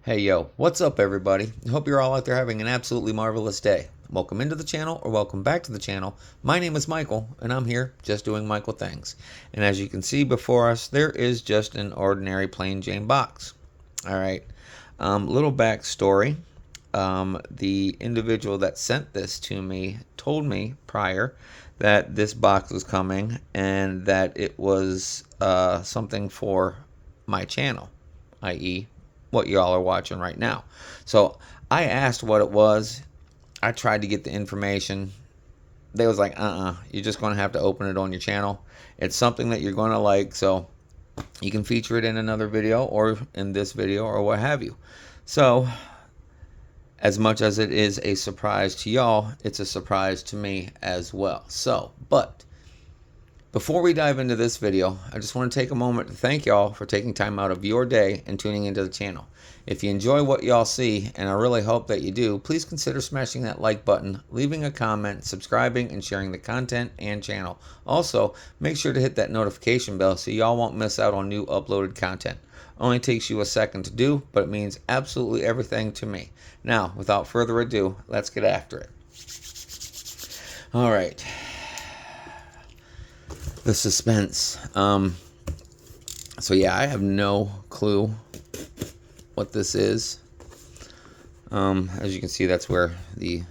Hey yo, what's up everybody? I hope you're all out there having an absolutely marvelous day. Welcome into the channel or welcome back to the channel. My name is Michael and I'm here just doing Michael things. And as you can see before us, there is just an ordinary plain Jane box. Alright, little backstory. The individual that sent this to me told me prior that this box was coming and that it was something for my channel, i.e. what y'all are watching right now. So I asked what it was. I tried to get the information. They was like, you're just going to have to open it on your channel. It's something that you're going to like, so you can feature it in another video or in this video or what have you. So as much as it is a surprise to y'all, it's a surprise to me as well. So, but before we dive into this video, I just want to take a moment to thank y'all for taking time out of your day and tuning into the channel. If you enjoy what y'all see, and I really hope that you do, please consider smashing that like button, leaving a comment, subscribing, and sharing the content and channel. Also, make sure to hit that notification bell so y'all won't miss out on new uploaded content. Only takes you a second to do, but it means absolutely everything to me. Now, without further ado, let's get after it. All right. The suspense. So yeah, I have no clue what this is. As you can see, that's where the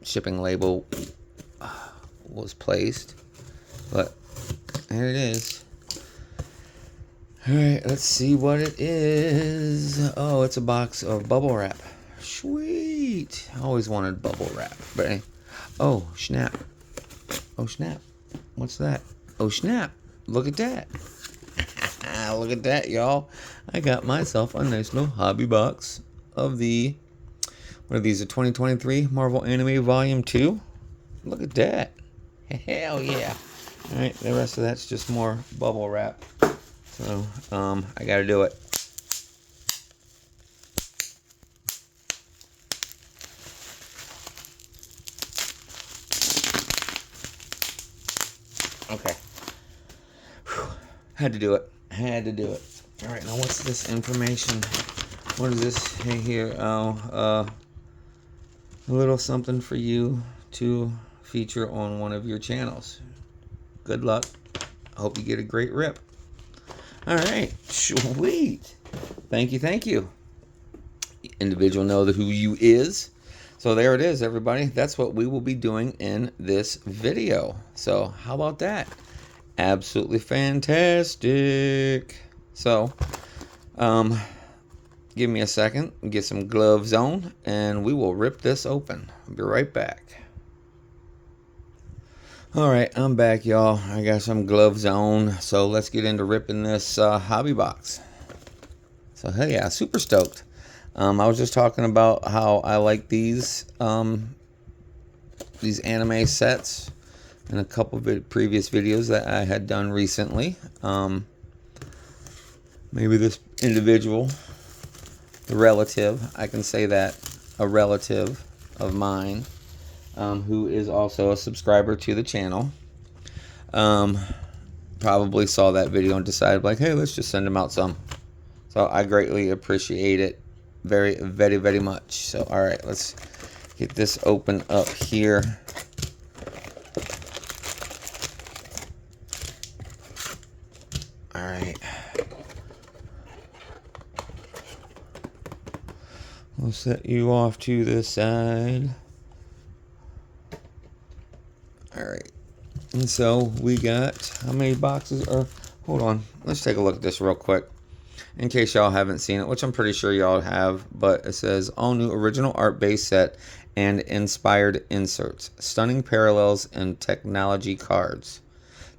shipping label was placed. But there it is. Alright, let's see what it is. Oh, it's a box of bubble wrap. Sweet. I always wanted bubble wrap. But hey. Oh, snap. Oh, snap. What's that? Oh, snap. Look at that. Look at that, y'all. I got myself a nice little hobby box of the, what are these, a 2023 Marvel Anime Volume 2? Look at that. Hell yeah. Alright, the rest of that's just more bubble wrap. So, I gotta do it. Okay. Whew. Had to do it. Had to do it. Alright, now what's this information? What is this here? Oh, a little something for you to feature on one of your channels. Good luck. I hope you get a great rip. Alright, sweet. Thank you, thank you. Individual know who you is. So there it is, everybody. That's what we will be doing in this video. So how about that? Absolutely fantastic. So, give me a second, get some gloves on, and we will rip this open. I'll be right back. Alright, I'm back, y'all. I got some gloves on, so let's get into ripping this hobby box. So, hell yeah, super stoked. I was just talking about how I like these anime sets in a couple of previous videos that I had done recently. Maybe this individual, the relative, I can say that, a relative of mine, who is also a subscriber to the channel, probably saw that video and decided, like, hey, let's just send him out some. So I greatly appreciate it very, very, very much. So, all right, let's get this open up here. All right. We'll set you off to this side. All right. And so we got, how many boxes are, hold on. Let's take a look at this real quick. In case y'all haven't seen it, which I'm pretty sure y'all have, but it says all new original art base set and inspired inserts, stunning parallels and technology cards.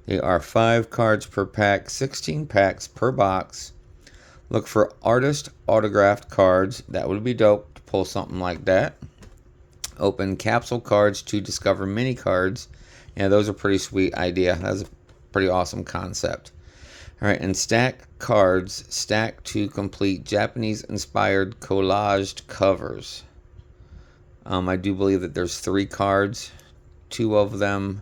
They are 5 cards per pack, 16 packs per box. Look for artist autographed cards. That would be dope to pull something like that. Open capsule cards to discover mini cards. Yeah, those are pretty sweet idea. That's a pretty awesome concept. All right, and stack cards, stack to complete Japanese-inspired collaged covers. I do believe that there's 3 cards. 2 of them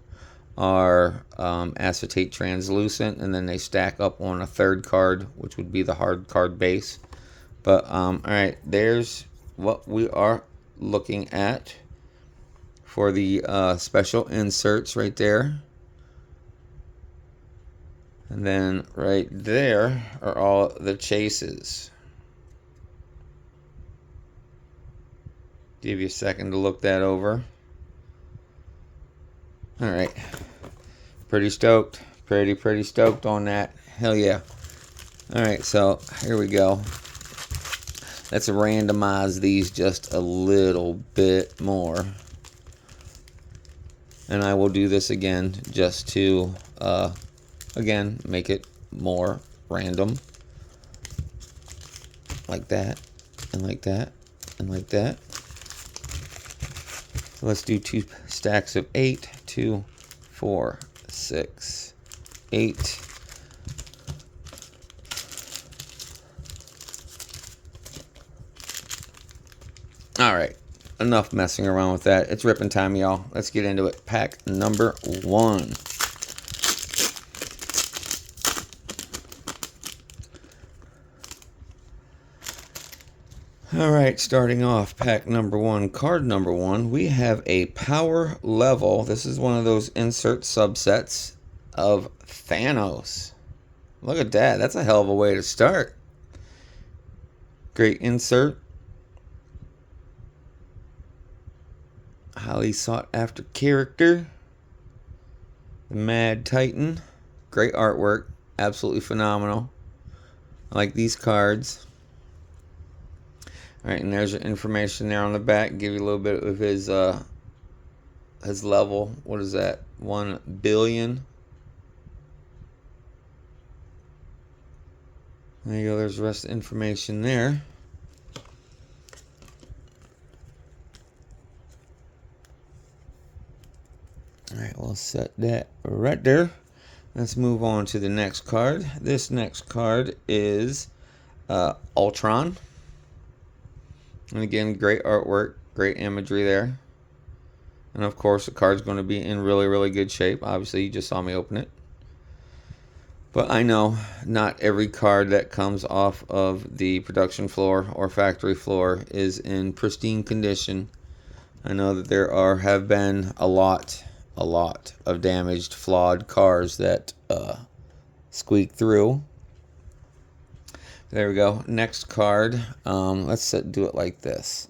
are acetate translucent, and then they stack up on a 3rd card, which would be the hard card base. But all right, there's what we are looking at for the special inserts right there. And then right there are all the chases. Give you a second to look that over. All right. Pretty stoked. Pretty stoked on that. Hell yeah. All right, so here we go. Let's randomize these just a little bit more. And I will do this again just to, again, make it more random. Like that, and like that, and like that. So let's do 2 stacks of 8. 2, 4, 6, 8. All right, enough messing around with that. It's ripping time, y'all. Let's get into it. Pack number 1. All right, starting off, pack number 1, card number 1, we have a power level. This is one of those insert subsets of Thanos. Look at that. That's a hell of a way to start. Great insert. Highly sought after character. The Mad Titan. Great artwork. Absolutely phenomenal. I like these cards. Alright, and there's your information there on the back. Give you a little bit of his level. What is that? 1 billion. There you go. There's the rest of the information there. Alright, we'll set that right there. Let's move on to the next card. This next card is Ultron. And again, great artwork, great imagery there. And of course, the card's going to be in really good shape. Obviously, you just saw me open it. But I know not every card that comes off of the production floor or factory floor is in pristine condition. I know that there have been a lot of damaged, flawed cards that squeak through. There we go. Next card. Let's do it like this.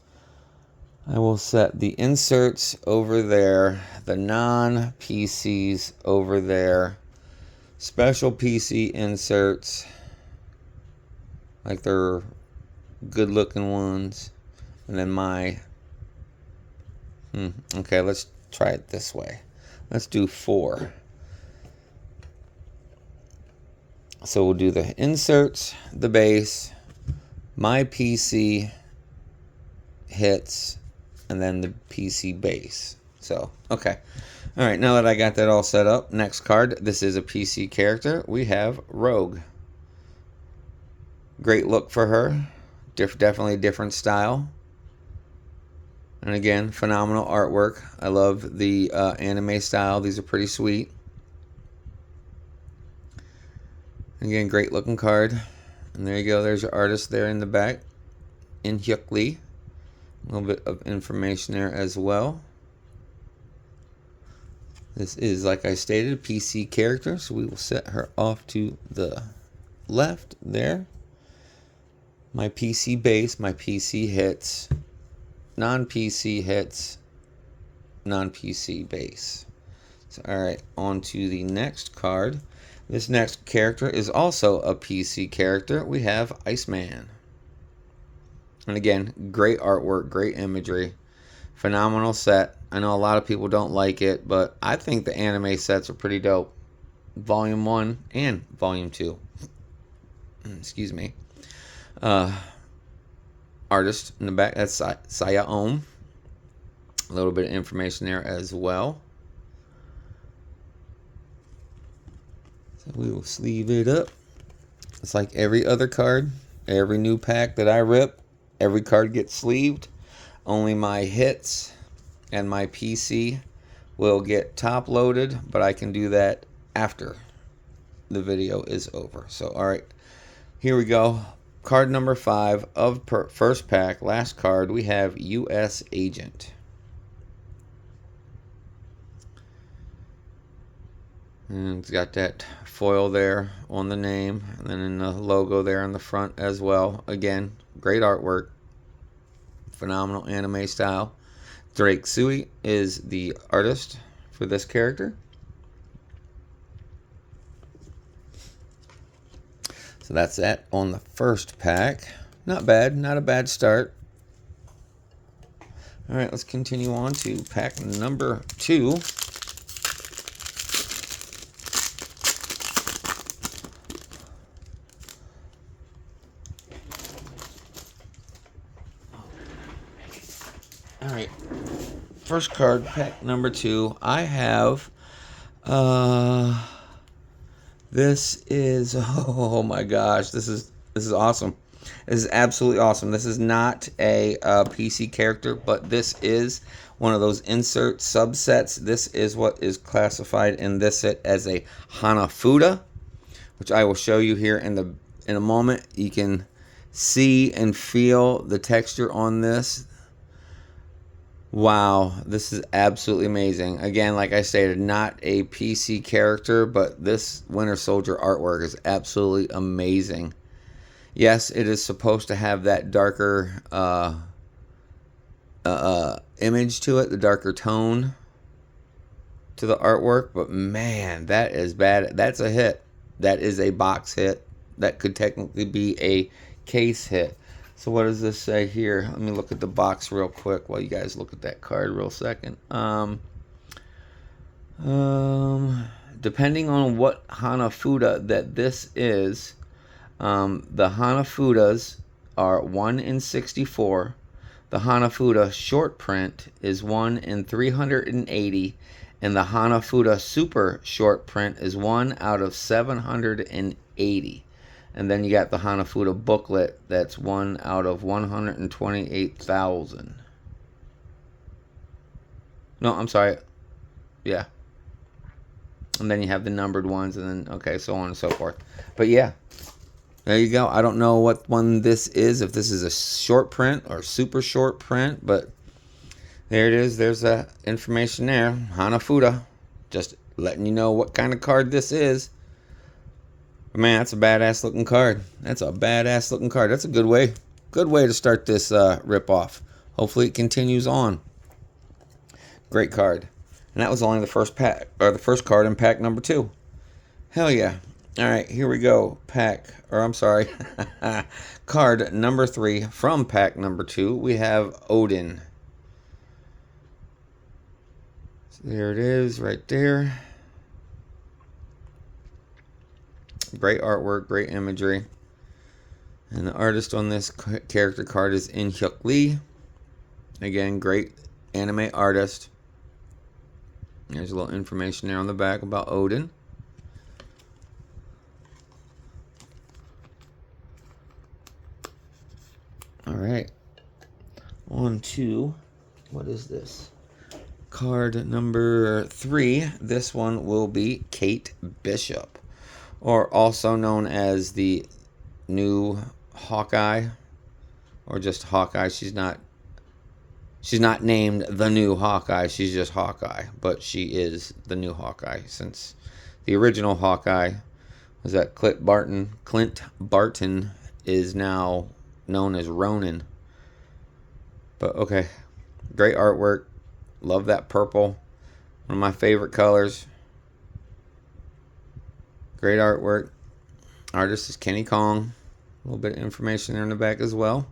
I will set the inserts over there, the non-PCs over there, special PC inserts, like they're good-looking ones, and then my... Okay, let's try it this way. Let's do 4. So we'll do the inserts, the base, my PC hits, and then the PC base. So, okay. All right, now that I got that all set up, next card. This is a PC character. We have Rogue. Great look for her. Definitely a different style. And again, phenomenal artwork. I love the anime style. These are pretty sweet. Again, great looking card. And there you go. There's your artist there in the back. In Hyuk Lee. A little bit of information there as well. This is, like I stated, a PC character. So we will set her off to the left there. My PC base, my PC hits. Non-PC hits. Non-PC base. So, alright, on to the next card. This next character is also a PC character. We have Iceman. And again, great artwork, great imagery. Phenomenal set. I know a lot of people don't like it, but I think the anime sets are pretty dope. Volume 1 and Volume 2. Excuse me. Artist in the back, that's Saya Ohm. A little bit of information there as well. So we will sleeve it up. It's like every other card. Every new pack that I rip, every card gets sleeved. Only my hits and my PC will get top loaded, but I can do that after the video is over. So, alright, here we go. card number 5 of first pack, last card, we have U.S. Agent. And it's got that foil there on the name, and then in the logo there on the front as well. Again, great artwork, phenomenal anime style. Drake Sui is the artist for this character. So that's that on the first pack. Not bad, not a bad start. All right, let's continue on to pack number 2. All right, first card, pack number 2. I have, this is, oh my gosh, this is awesome. This is absolutely awesome. This is not a PC character, but this is one of those insert subsets. This is what is classified in this set as a Hanafuda, which I will show you here in a moment. You can see and feel the texture on this. Wow, this is absolutely amazing. Again, like I stated, not a PC character, but this Winter Soldier artwork is absolutely amazing. Yes, it is supposed to have that darker image to it, the darker tone to the artwork, but man, that is bad. That's a hit. That is a box hit. That could technically be a case hit. So what does this say here? Let me look at the box real quick while you guys look at that card real second. Depending on what Hanafuda that this is, the Hanafudas are 1 in 64. The Hanafuda short print is 1 in 380. And the Hanafuda super short print is 1 out of 780. And then you got the Hanafuda booklet, that's 1 out of 128,000. No, I'm sorry. Yeah. And then you have the numbered ones, and then, okay, so on and so forth. But yeah, there you go. I don't know what one this is, if this is a short print or super short print, but there it is. There's the information there. Hanafuda. Just letting you know what kind of card this is. But man, that's a badass looking card. That's a badass looking card. That's a good way to start this rip off. Hopefully it continues on. Great card. And that was only the first pack, or the first card in pack number 2. Hell yeah. All right, here we go. Card number 3 from pack number 2. We have Odin. So there it is right there. Great artwork, great imagery. And the artist on this character card is In Hyuk Lee. Again, great anime artist. There's a little information there on the back about Odin. Alright. On to, what is this? Card number 3. This one will be Kate Bishop, or also known as the new Hawkeye, or just Hawkeye. She's not named the new Hawkeye. She's just Hawkeye, but she is the new Hawkeye, since the original Hawkeye was that Clint Barton is now known as Ronin. But okay, great artwork. Love that purple. One of my favorite colors. Great artwork. Artist is Kenny Kong. A little bit of information there in the back as well.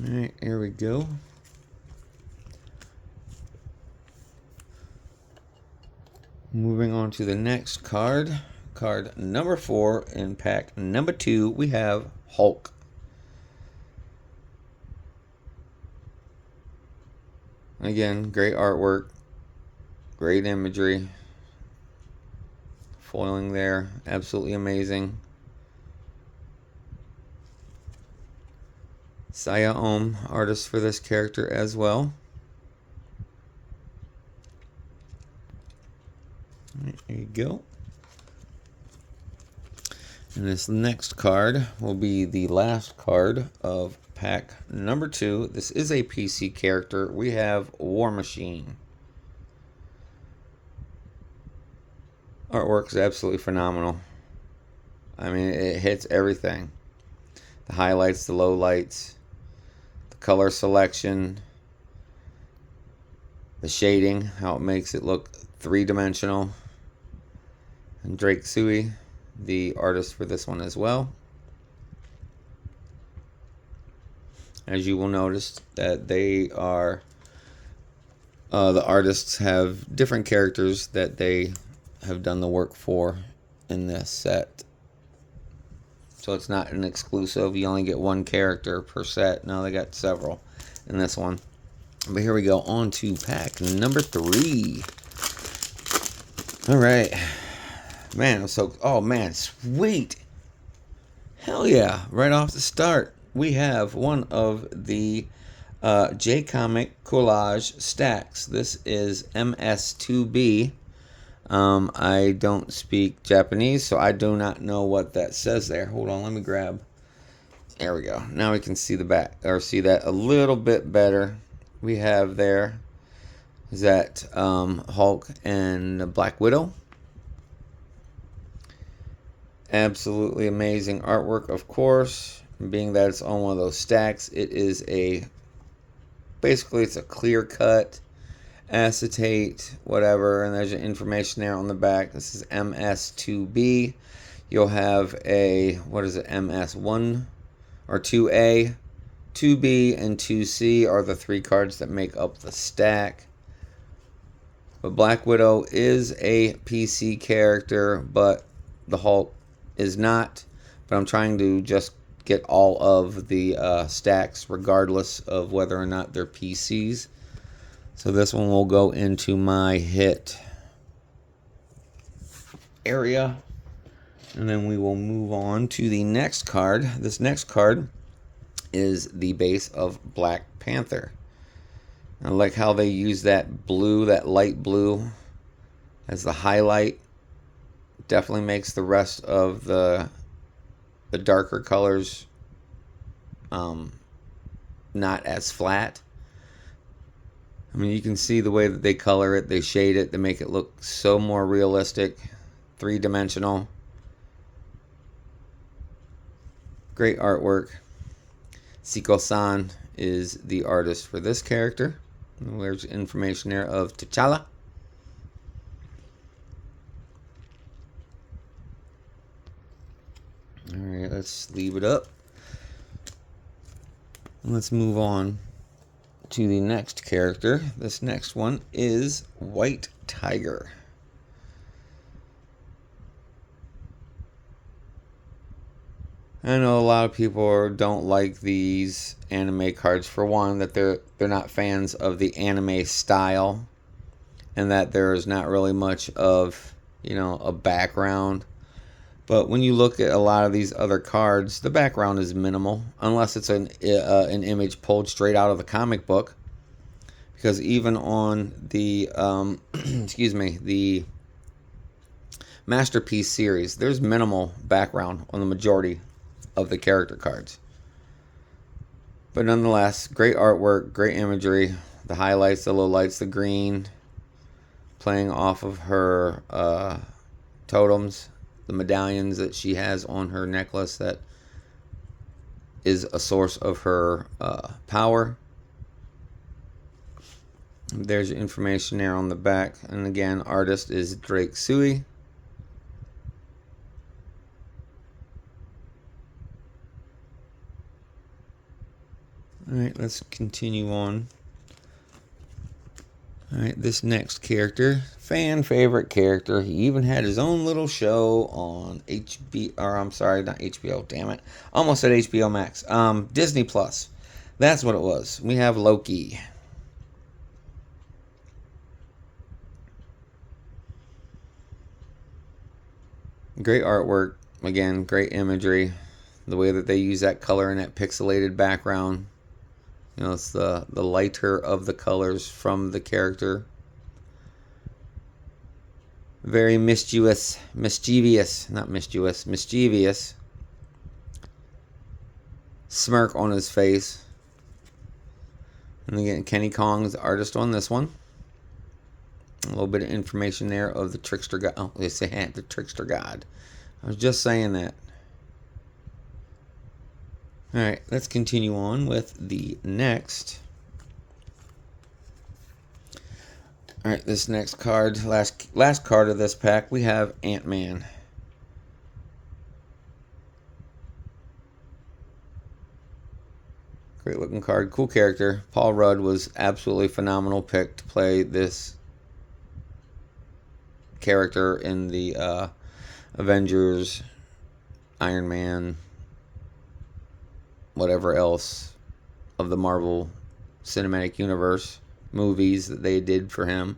Alright, here we go. Moving on to the next card. Card number 4 in pack number 2, we have Hulk. Again, great artwork, great imagery, foiling there, absolutely amazing. Saya Om, artist for this character as well. There you go. And this next card will be the last card of pack number 2. This is a PC character. We have War Machine. Artwork is absolutely phenomenal. I mean, it hits everything. The highlights, the lowlights, the color selection, the shading, how it makes it look three-dimensional. And Drake Sui, the artist for this one as well. As you will notice that they are, the artists have different characters that they have done the work for in this set. So it's not an exclusive. You only get one character per set. No, they got several in this one. But here we go on to pack number 3. All right. Man, I'm so... Oh, man. Sweet. Hell yeah. Right off the start, we have one of the J-Comic Collage stacks. This is MS2B. I don't speak Japanese, so I do not know what that says there. Hold on, let me grab. There we go. Now we can see the back, or see that a little bit better. We have there is that Hulk and Black Widow. Absolutely amazing artwork, of course. Being that it's on one of those stacks, it is basically it's a clear cut acetate, whatever, and there's your information there on the back. This is MS2B. You'll have a, what is it, MS1 or 2A, 2B, and 2C are the 3 cards that make up the stack. But Black Widow is a PC character, but the Hulk is not. But I'm trying to just get all of the stacks regardless of whether or not they're PCs. So this one will go into my hit area. And then we will move on to the next card. This next card is the base of Black Panther. I like how they use that blue, that light blue, as the highlight. Definitely makes the rest of the darker colors not as flat. I mean, you can see the way that they color it, they shade it, they make it look so more realistic, three-dimensional. Great artwork. Siko-san is the artist for this character. There's information there of T'Challa. Alright, let's leave it up. Let's move on to the next character. This next one is White Tiger. I know a lot of people don't like these anime cards. For one, that they're not fans of the anime style, and that there is not really much of, you know, a background. But when you look at a lot of these other cards, the background is minimal, unless it's an image pulled straight out of the comic book. Because even on the excuse me, the Masterpiece series, there's minimal background on the majority of the character cards. But nonetheless, great artwork, great imagery, the highlights, the lowlights, the green, playing off of her totems, the medallions that she has on her necklace that is a source of her power. There's your information there on the back. And again, artist is Drake Sui. Alright, let's continue on. Alright, this next character, fan favorite character. He even had his own little show on I'm sorry, not HBO, damn it. Almost said HBO Max. Disney Plus. That's what it was. We have Loki. Great artwork. Again, great imagery. The way that they use that color in that pixelated background. You know, it's the lighter of the colors from the character. Very mischievous, mischievous smirk on his face. And again, Kenny Kong's the artist on this one. A little bit of information there of the Trickster God. Oh, they say the Trickster God. I was just saying that. Alright, let's continue on with the next. Alright, this next card, last card of this pack, we have Ant-Man. Great looking card, cool character. Paul Rudd was absolutely phenomenal pick to play this character in the Avengers, Iron Man, whatever else of the Marvel Cinematic Universe movies that they did for him.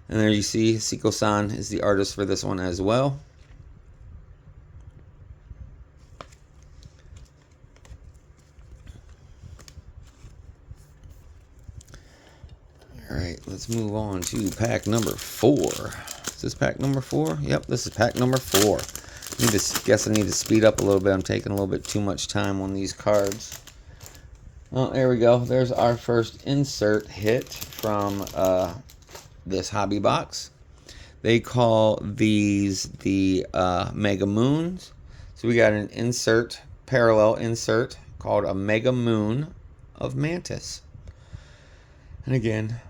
And there you see Seiko-san is the artist for this one as well. Alright, let's move on to pack number 4. Is this pack number 4? Yep, this is pack number 4. Guess I need to speed up a little bit. I'm taking a little bit too much time on these cards. Well, there we go. There's our first insert hit from this hobby box. They call these the Mega Moons. So we got an insert, parallel insert, called a Mega Moon of Mantis. And again,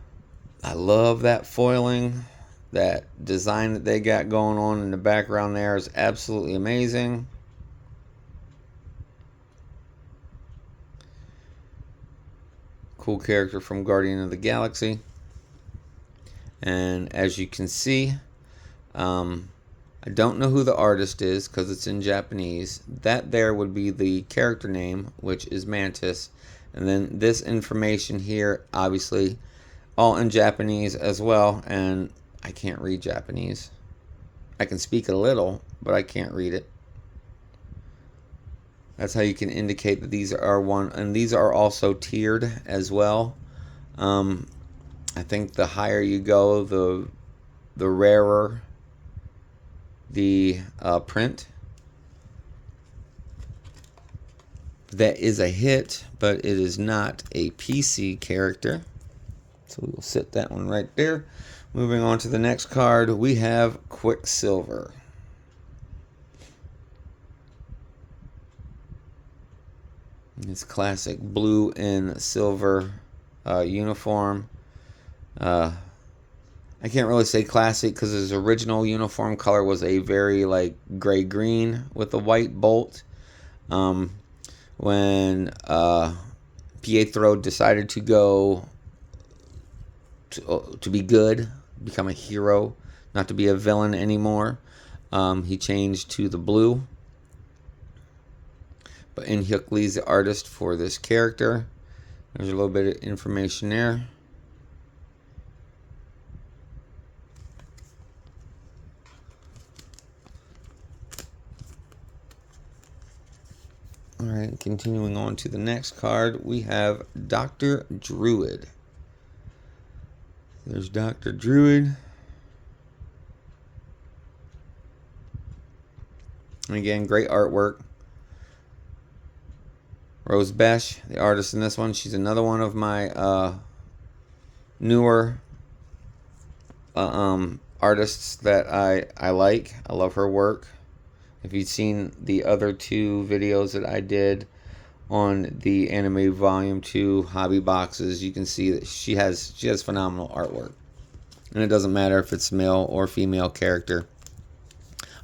I love that foiling. That design that they got going on in the background there is absolutely amazing. Cool character from Guardian of the Galaxy. And as you can see, I don't know who the artist is because it's in Japanese. That there would be the character name, which is Mantis. And then this information here, obviously, all in Japanese as well. And I can't read Japanese. I can speak a little, but I can't read it. That's how you can indicate that these are one, and these are also tiered as well. I think the higher you go, the rarer the print. That is a hit, but it is not a PC character. So we will set that one right there. Moving on to the next card, we have Quicksilver. His classic blue and silver uniform. I can't really say classic because his original uniform color was a very like gray-green with a white bolt. When Pietro decided to go to be good, become a hero, not to be a villain anymore, he changed to the blue. But In-hyuk Lee's the artist for this character. There's a little bit of information there. Alright, continuing on to the next card, we have Dr. Druid. There's Dr. Druid. And again, great artwork. Rose Besh, the artist in this one, she's another one of my newer artists that I like. I love her work. If you've seen the other two videos that I did on the Anime Volume 2 hobby boxes, you can see that she has phenomenal artwork. And it doesn't matter if it's male or female character.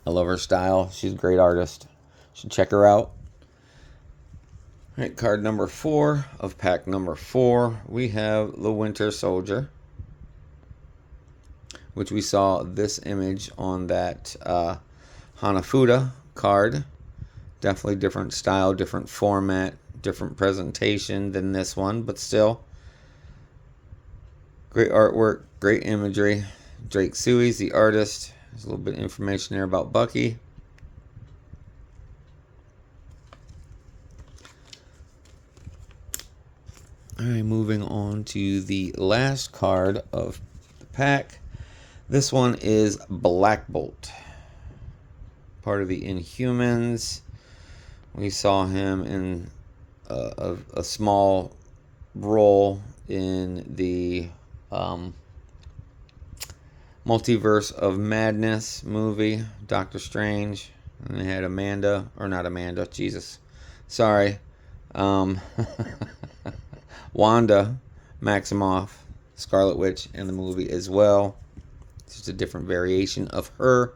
I love her style. She's a great artist. You should check her out. All right, card number 4 of pack number 4, we have the Winter Soldier, which we saw this image on that Hanafuda card. Definitely different style, different format, different presentation than this one, but still great artwork, great imagery. Drake Suey's the artist. There's a little bit of information there about Bucky. Alright, moving on to the last card of the pack. This one is Black Bolt, part of the Inhumans. We saw him in a small role in the Multiverse of Madness movie, Doctor Strange. And they had Amanda, or not Amanda, Jesus. Sorry. Wanda Maximoff, Scarlet Witch, in the movie as well. It's just a different variation of her.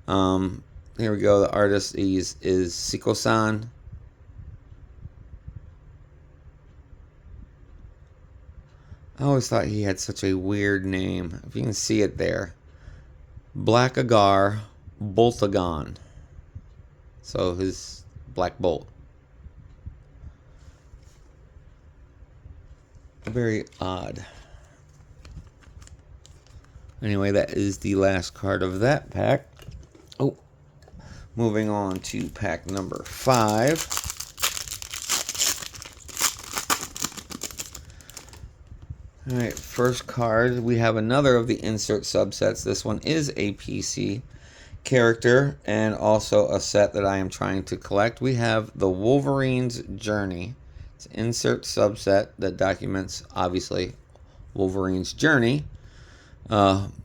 Here we go. The artist is Siko-san. I always thought he had such a weird name. If you can see it there. Black Agar Boltagon. So his Black Bolt. Very odd. Anyway, that is the last card of that pack. Oh, moving on to pack number 5. Alright, first card, we have another of the insert subsets. This one is a PC character and also a set that I am trying to collect. We have the Wolverine's Journey. It's an insert subset that documents, obviously, Wolverine's journey,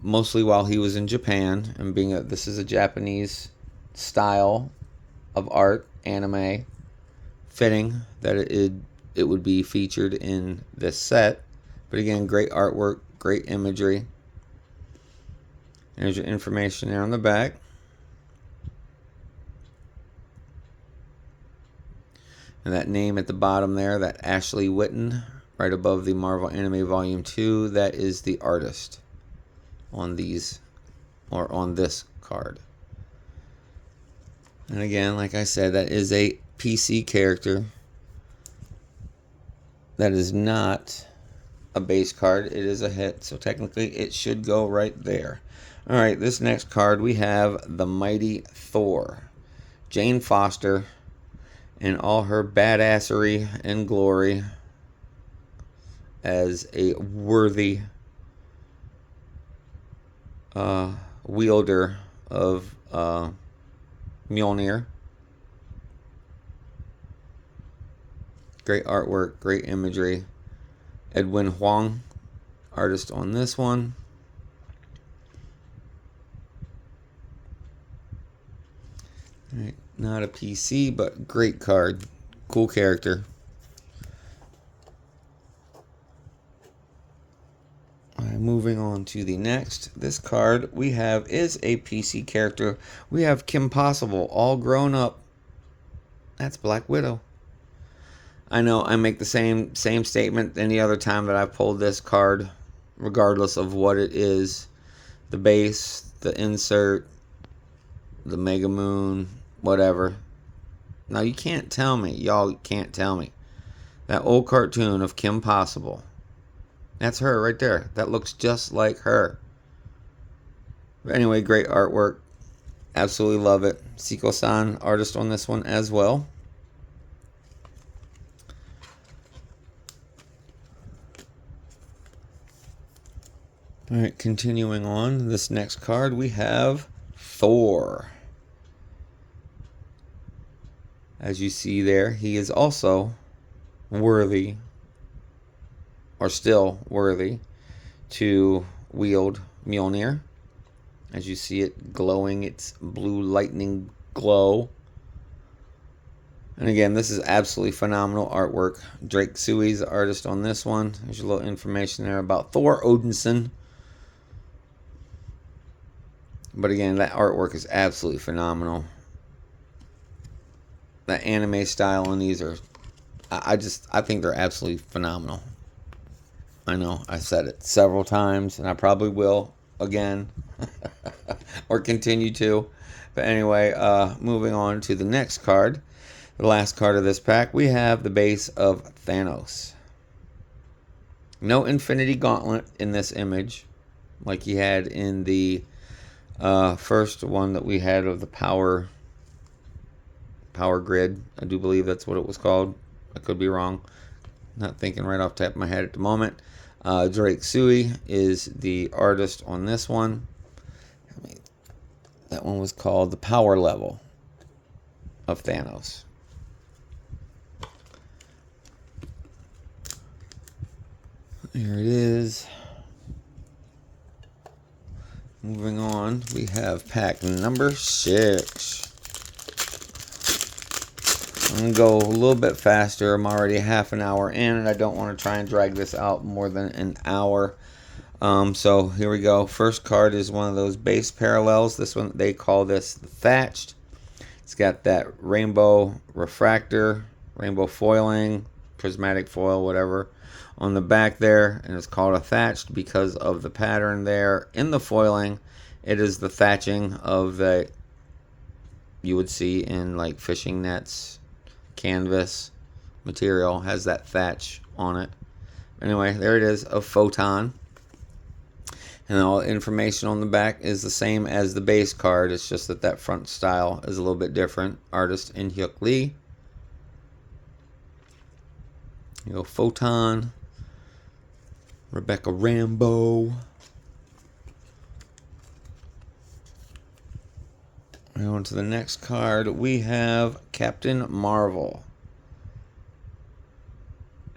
mostly while he was in Japan, and this is a Japanese style of art, anime, fitting that it would be featured in this set. But again, great artwork, great imagery. There's your information there on the back. And that name at the bottom there, that Ashley Witten, right above the Marvel Anime Volume 2, that is the artist on these, or on this card. And again, like I said, that is a PC character. That is not a base card. It is a hit, so technically it should go right there. Alright, this next card we have the Mighty Thor. Jane Foster in all her badassery and glory as a worthy wielder of Mjolnir. Great artwork, great imagery. Edwin Huang, artist on this one. All right, not a PC, but great card. Cool character. All right, moving on to the next. This card we have is a PC character. We have Kim Possible, all grown up. That's Black Widow. I know I make the same statement any other time that I've pulled this card, regardless of what it is. The base, the insert, the Mega Moon, whatever. Now you can't tell me, y'all can't tell me. That old cartoon of Kim Possible. That's her right there. That looks just like her. But anyway, great artwork. Absolutely love it. Siko-san, artist on this one as well. Alright, continuing on, this next card we have Thor. As you see there, he is also worthy, or still worthy, to wield Mjolnir. As you see it glowing, its blue lightning glow. And again, this is absolutely phenomenal artwork. Drake Suey's the artist on this one. There's a little information there about Thor Odinson. But again, that artwork is absolutely phenomenal. The anime style on these are, I think they're absolutely phenomenal. I know, I said it several times, and I probably will again, or continue to. But anyway, moving on to the next card. The last card of this pack, we have the base of Thanos. No Infinity Gauntlet in this image, like he had in the first one that we had of the power grid. I do believe that's what it was called. I could be wrong. Not thinking right off the top of my head at the moment. Drake Suey is the artist on this one. That one was called the Power Level of Thanos. Here it is. Moving on, we have pack number 6. I'm going to go a little bit faster. I'm already half an hour in, and I don't want to try and drag this out more than an hour. So here we go. First card is one of those base parallels. This one, they call this the Thatched. It's got that rainbow refractor, rainbow foiling, prismatic foil, whatever, on the back there, and it's called a Thatched because of the pattern there in the foiling. It is the thatching of the, you would see in like fishing nets, canvas material has that thatch on it. Anyway, there it is, a Photon. And all information on the back is the same as the base card. It's just that that front style is a little bit different. Artist In-Hyuk Lee. You go Photon. Rebecca Rambeau. And on to the next card. We have Captain Marvel.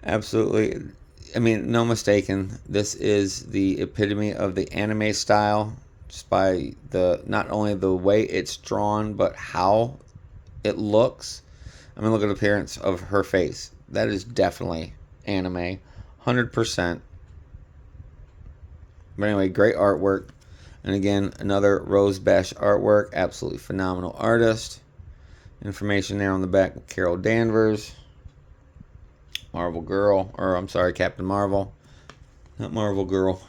Absolutely. I mean, no mistaken, this is the epitome of the anime style, just by the not only the way it's drawn, but how it looks. I mean, look at the appearance of her face. That is definitely anime, 100%. But anyway, great artwork. And again, another Rose Bash artwork, absolutely phenomenal artist. Information there on the back with Carol Danvers. Marvel Girl, or I'm sorry, Captain Marvel. Not Marvel Girl.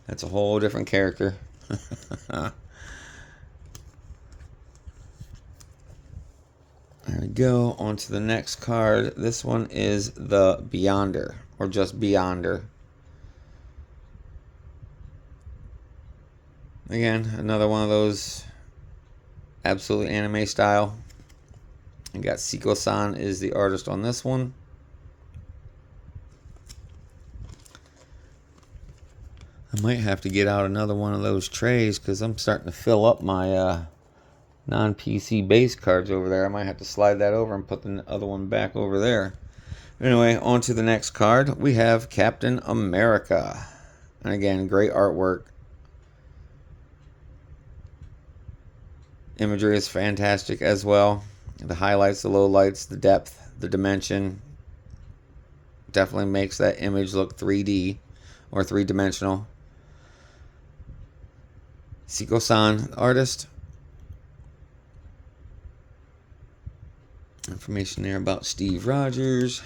That's a whole different character. There we go. On to the next card. This one is the Beyonder, or just Beyonder. Again, another one of those absolutely anime style. You got Seiko-san is the artist on this one. I might have to get out another one of those trays because I'm starting to fill up my non-PC base cards over there. I might have to slide that over and put the other one back over there. Anyway, on to the next card. We have Captain America. And again, great artwork. Imagery is fantastic as well. The highlights, the lowlights, the depth, the dimension. Definitely makes that image look 3D or three-dimensional. Seiko-san, artist. Information there about Steve Rogers.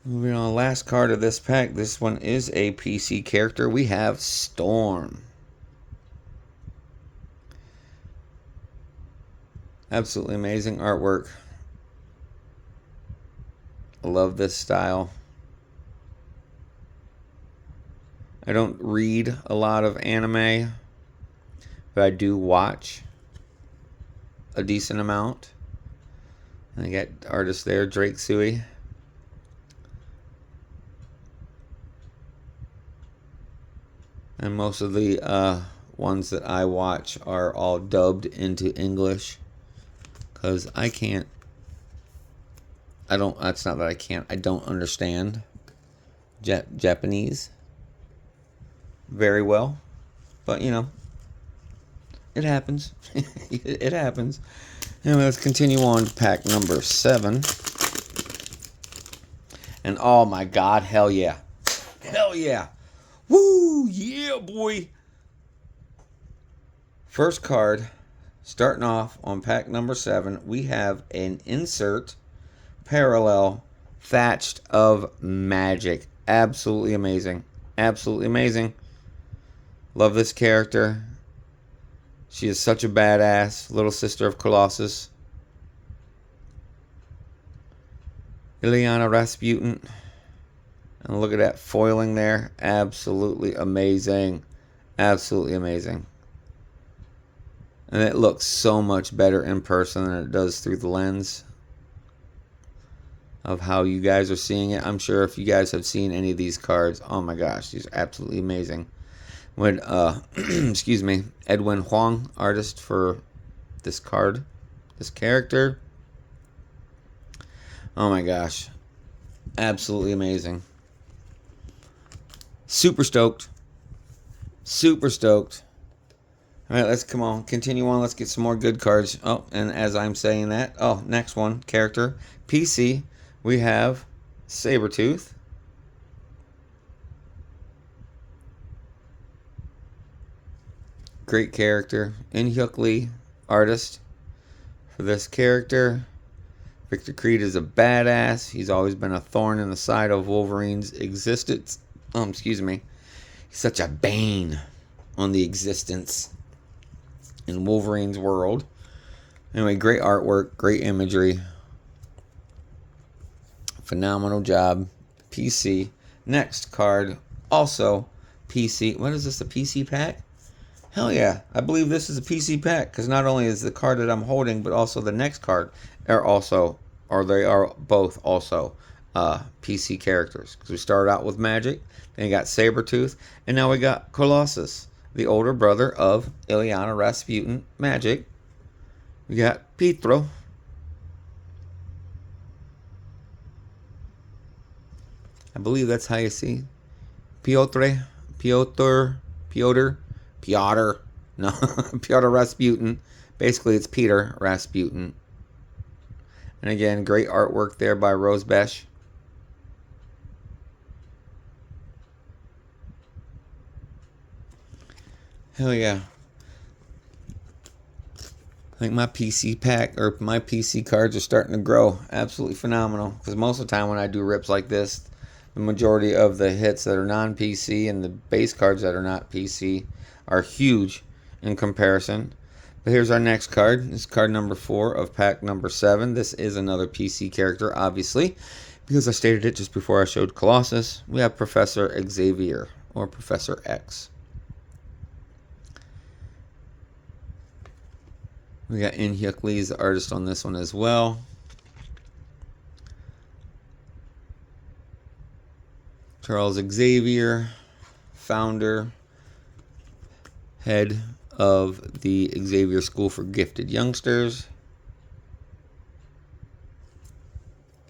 Moving on, last card of this pack. This one is a PC character. We have Storm. Absolutely amazing artwork. I love this style. I don't read a lot of anime, but I do watch a decent amount. And I got artists there, Drake Sui. And most of the ones that I watch are all dubbed into English. Because I can't, that's not that I can't, I don't understand Japanese very well. But, you know, it happens. It happens. Anyway, let's continue on to pack number 7. And oh my God, hell yeah. Hell yeah. Woo, yeah, boy. First card, starting off on pack number 7, we have an insert parallel Thatched of Magic. Absolutely amazing. Absolutely amazing. Love this character. She is such a badass. Little sister of Colossus. Ilyana Rasputin. And look at that foiling there. Absolutely amazing. Absolutely amazing. And it looks so much better in person than it does through the lens. of how you guys are seeing it. I'm sure if you guys have seen any of these cards, oh my gosh, these are absolutely amazing. When excuse me, Edwin Huang, artist for this card, this character. Oh my gosh, absolutely amazing. Super stoked. Super stoked. All right, let's come on, continue on. Let's get some more good cards. Oh, and as I'm saying that, oh, next one, character, PC. We have Sabretooth. Great character. In-Hyuk Lee, artist for this character. Victor Creed is a badass. He's always been a thorn in the side of Wolverine's existence. Excuse me. He's such a bane on the existence in Wolverine's world. Anyway, great artwork, great imagery. Phenomenal job. PC. Next card, also PC. What is this, a PC pack? Hell yeah. I believe this is a PC pack, because not only is the card that I'm holding, but also the next card are also, or they are both also PC characters. Because we started out with Magic, then you got Sabretooth, and now we got Colossus, the older brother of Illyana Rasputin Magic. We got Pietro. I believe that's how you see Piotr. No, Piotr Rasputin. Basically, it's Peter Rasputin. And again, great artwork there by Rose Besh. Hell yeah. I think my PC pack, or my PC cards are starting to grow. Absolutely phenomenal. Because most of the time when I do rips like this, the majority of the hits that are non-PC and the base cards that are not PC are huge in comparison. But here's our next card. This is card number 4 of pack number 7. This is another PC character, obviously, because I stated it just before I showed Colossus. We have Professor Xavier, or Professor X. We got In-Hyuk Lee's the artist on this one as well. Charles Xavier, founder, head of the Xavier School for Gifted Youngsters.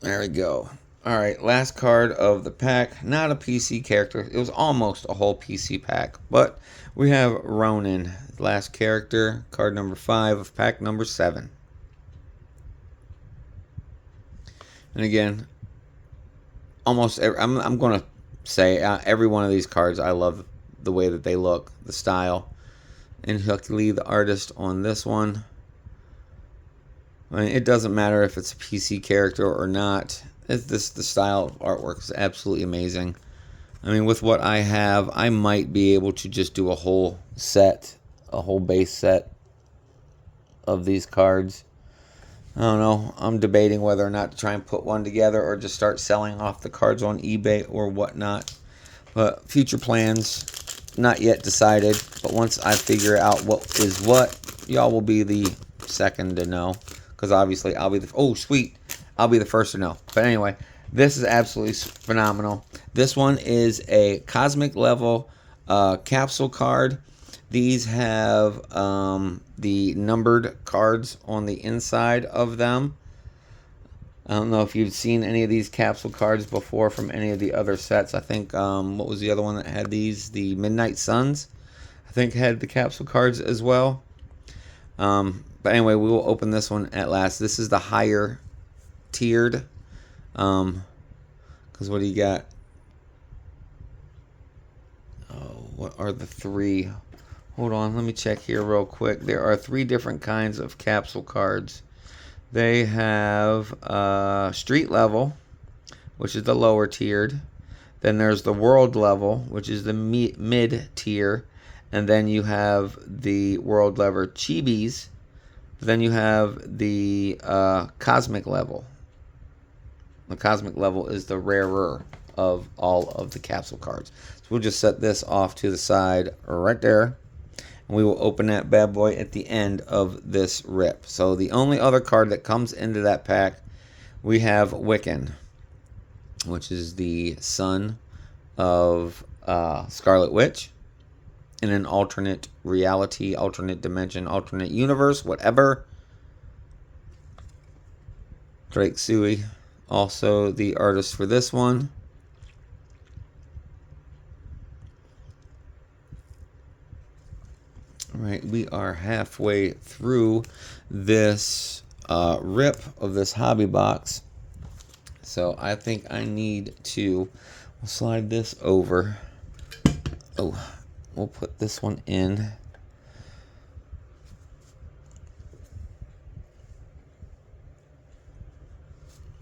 There we go. All right, last card of the pack. Not a PC character. It was almost a whole PC pack, but we have Ronin, last character, card number 5 of pack number 7. And again, almost I'm going to say every one of these cards, I love the way that they look, the style. In-Hyuk Lee, the artist on this one. I mean, it doesn't matter if it's a PC character or not. The style of artwork is absolutely amazing. I mean, with what I have, I might be able to just do a whole set, a whole base set of these cards. I don't know. I'm debating whether or not to try and put one together or just start selling off the cards on eBay or whatnot. But future plans, not yet decided. But once I figure out what is what, y'all will be the second to know. Because obviously I'll be the... Oh, sweet. I'll be the first to know. But anyway, this is absolutely phenomenal. This one is a cosmic level capsule card. These have the numbered cards on the inside of them. I don't know if you've seen any of these capsule cards before from any of the other sets. I think, what was the other one that had these? The Midnight Suns, I think, had the capsule cards as well. But anyway, we will open this one at last. This is the higher tiered. Because what do you got? Oh, what are the 3? Hold on, let me check here real quick. There are 3 different kinds of capsule cards. They have street level, which is the lower tiered. Then there's the world level, which is the mid tier. And then you have the world level chibis. Then you have the cosmic level. The cosmic level is the rarer of all of the capsule cards. So we'll just set this off to the side right there. And we will open that bad boy at the end of this rip. So the only other card that comes into that pack we have Wiccan, which is the son of Scarlet Witch in an alternate reality, alternate dimension, alternate universe, whatever. Drake Suey, also the artist for this one. All right, we are halfway through this rip of this hobby box. So I think I need to slide this over. Oh, we'll put this one in.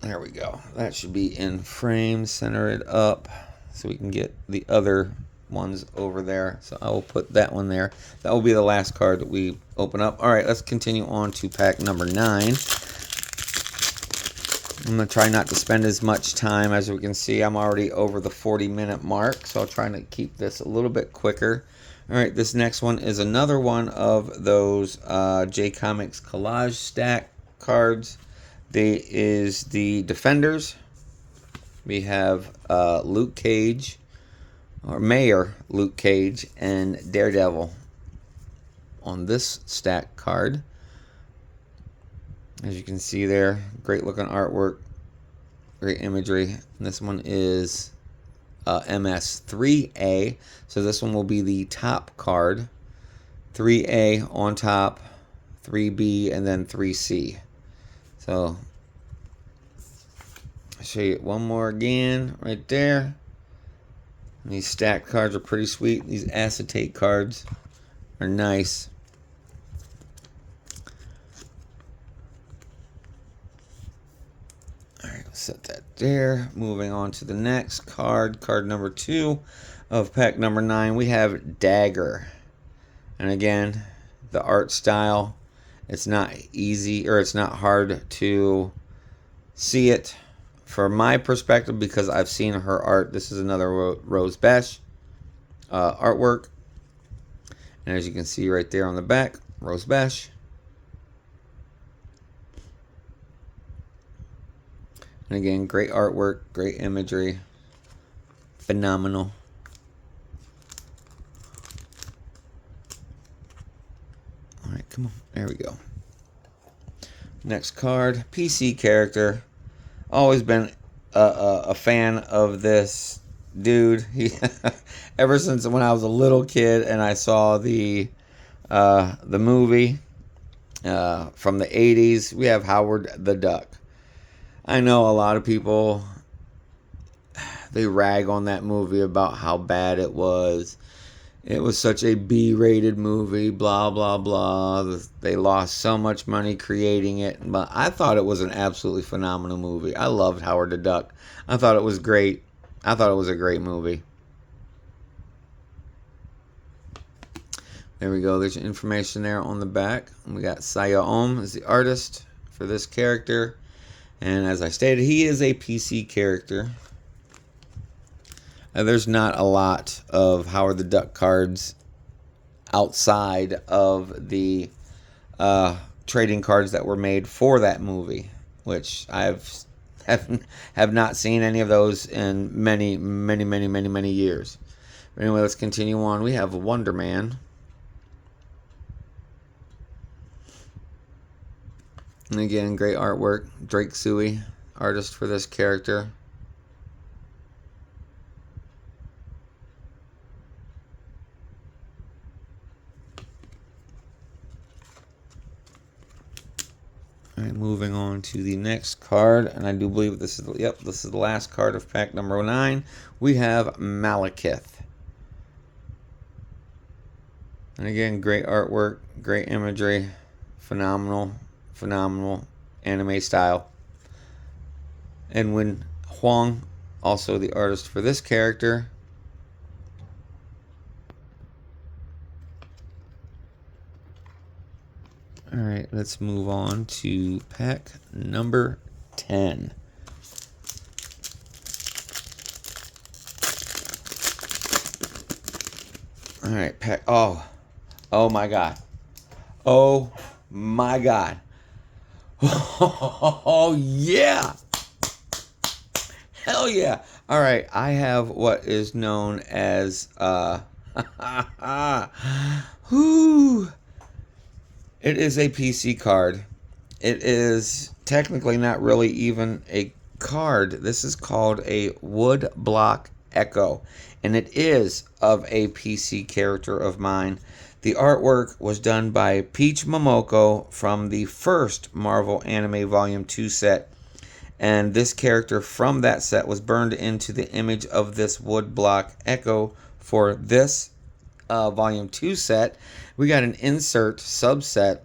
There we go. That should be in frame. Center it up so we can get the other ones over there. So I will put that one there. That will be the last card that we open up. All right, let's continue on to pack number 9. I'm going to try not to spend as much time. As we can see, I'm already over the 40-minute mark, so I'll try to keep this a little bit quicker. All right, this next one is another one of those J Comics collage stack cards. They is the Defenders. We have Luke Cage, or Mayor Luke Cage, and Daredevil on this stack card. As you can see there, great looking artwork, great imagery. And this one is MS3A, so this one will be the top card. 3A on top, 3B, and then 3C. So I'll show you one more again right there. And these stacked cards are pretty sweet. These acetate cards are nice. Alright, we'll set that there. Moving on to the next card. Card number 2 of pack number 9. We have Dagger. And again, the art style, it's not easy, or it's not hard to see it from my perspective because I've seen her art. This is another Rose Besh artwork. And as you can see right there on the back, Rose Besh. And again, great artwork, great imagery, phenomenal. All right, come on, there we go. Next card, PC character. Always been a fan of this dude. Ever since when I was a little kid and I saw the movie from the 80s. We have Howard the Duck. I know a lot of people, they rag on that movie about how bad it was. It was such a B-rated movie, blah, blah, blah. They lost so much money creating it. But I thought it was an absolutely phenomenal movie. I loved Howard the Duck. I thought it was great. I thought it was a great movie. There we go. There's your information there on the back. We got Saya Om as the artist for this character. And as I stated, he is a PC character. There's not a lot of Howard the Duck cards outside of the trading cards that were made for that movie, which have not seen any of those in many years. But anyway, let's continue on. We have Wonder Man. And again, great artwork. Drake Suey, artist for this character. Alright, moving on to the next card, and I do believe this is this is the last card of pack number 9. We have Malekith. And again, great artwork, great imagery, phenomenal anime style. Edwin Huang, also the artist for this character. Alright, let's move on to pack number 10. Alright, pack. Oh my god. Oh my god. Oh yeah. Hell yeah. All right, I have what is known as whoo. It is a PC card. It is technically not really even a card. This is called a Wood Block Echo, and it is of a PC character of mine. The artwork was done by Peach Momoko from the first Marvel Anime Volume 2 set, and this character from that set was burned into the image of this Wood Block Echo for this Volume 2 set. We got an insert subset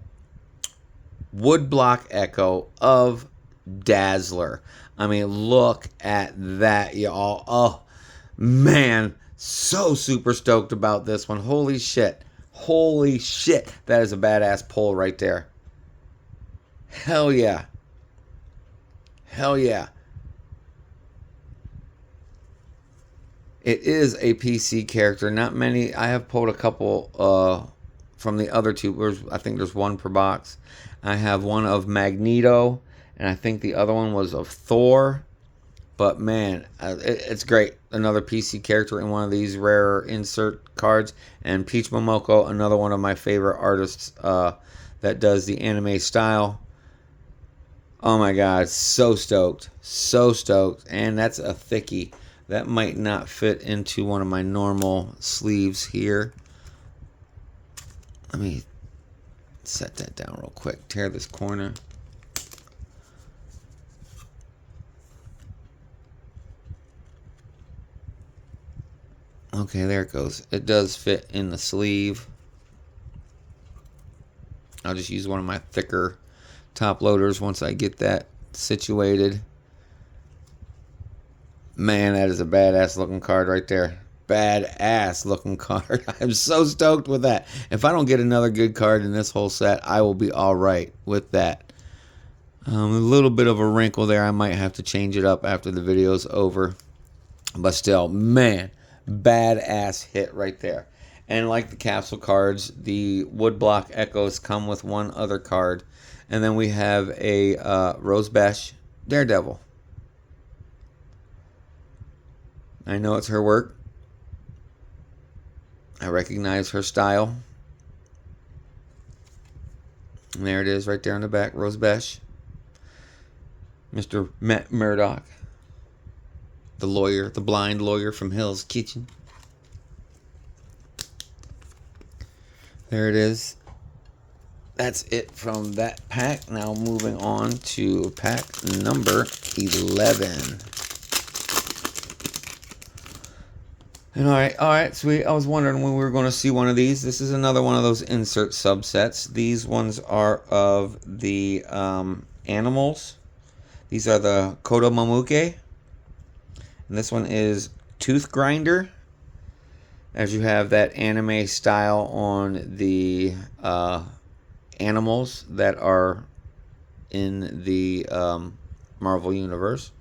Woodblock Echo of Dazzler. I mean, look at that, y'all. Oh, man. So super stoked about this one. Holy shit. Holy shit. That is a badass pull right there. Hell yeah. Hell yeah. It is a PC character. Not many. I have pulled a couple from the other two. I think there's one per box. I have one of Magneto, and I think the other one was of Thor. But man, it's great. Another PC character in one of these rarer insert cards. And Peach Momoko, another one of my favorite artists that does the anime style. Oh my god, so stoked. So stoked. And that's a thickie. That might not fit into one of my normal sleeves here. Let me set that down real quick. Tear this corner. Okay, there it goes. It does fit in the sleeve. I'll just use one of my thicker top loaders once I get that situated. Man, that is a badass looking card right there. Badass looking card. I'm so stoked with that. If I don't get another good card in this whole set, I will be all right with that. A little bit of a wrinkle there. I might have to change it up after the video's over. But still, man, badass hit right there. And like the capsule cards, the Woodblock Echoes come with one other card. And then we have a Rose Besh Daredevil. I know it's her work. I recognize her style. And there it is right there on the back. Rose Besh. Mr. Matt Murdock. The lawyer. The blind lawyer from Hell's Kitchen. There it is. That's it from that pack. Now moving on to pack number 11. And all right, sweet. I was wondering when we were going to see one of these. This is another one of those insert subsets. These ones are of the animals. These are the Kodomomuke. And this one is Tooth Grinder. As you have that anime style on the animals that are in the Marvel Universe.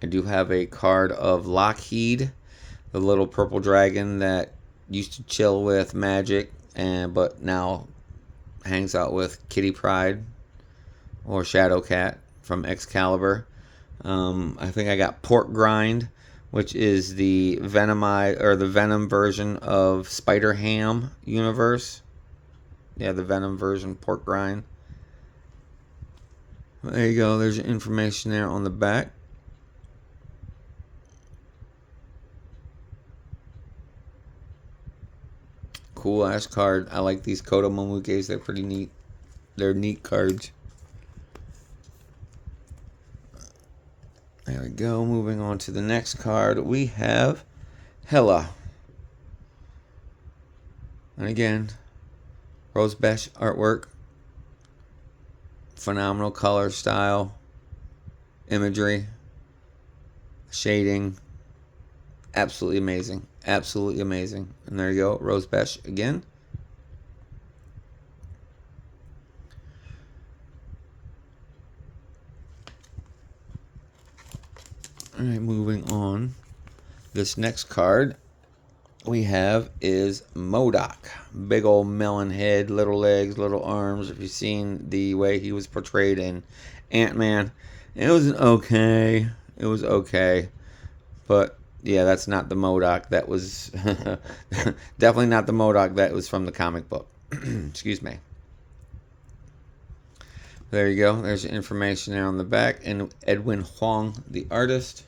I do have a card of Lockheed, the little purple dragon that used to chill with Magic, but now hangs out with Kitty Pryde or Shadowcat from Excalibur. I think I got Pork Grind, which is the the Venom version of Spider-Ham universe. Yeah, the Venom version, Pork Grind. There you go. There's your information there on the back. Cool ass card. I like these Kodomomukes. They're pretty neat. They're neat cards. There we go. Moving on to the next card, we have Hela. And again, Rose Besh artwork. Phenomenal color style, imagery, shading. Absolutely amazing. Absolutely amazing. And there you go, Rose Besh again. Alright, moving on. This next card we have is MODOK. Big old melon head, little legs, little arms. If you've seen the way he was portrayed in Ant-Man, It was okay. It was okay. But yeah, that's not the MODOK that was definitely not the MODOK that was from the comic book. Excuse me. There you go. There's information there on the back. And Edwin Huang, the artist.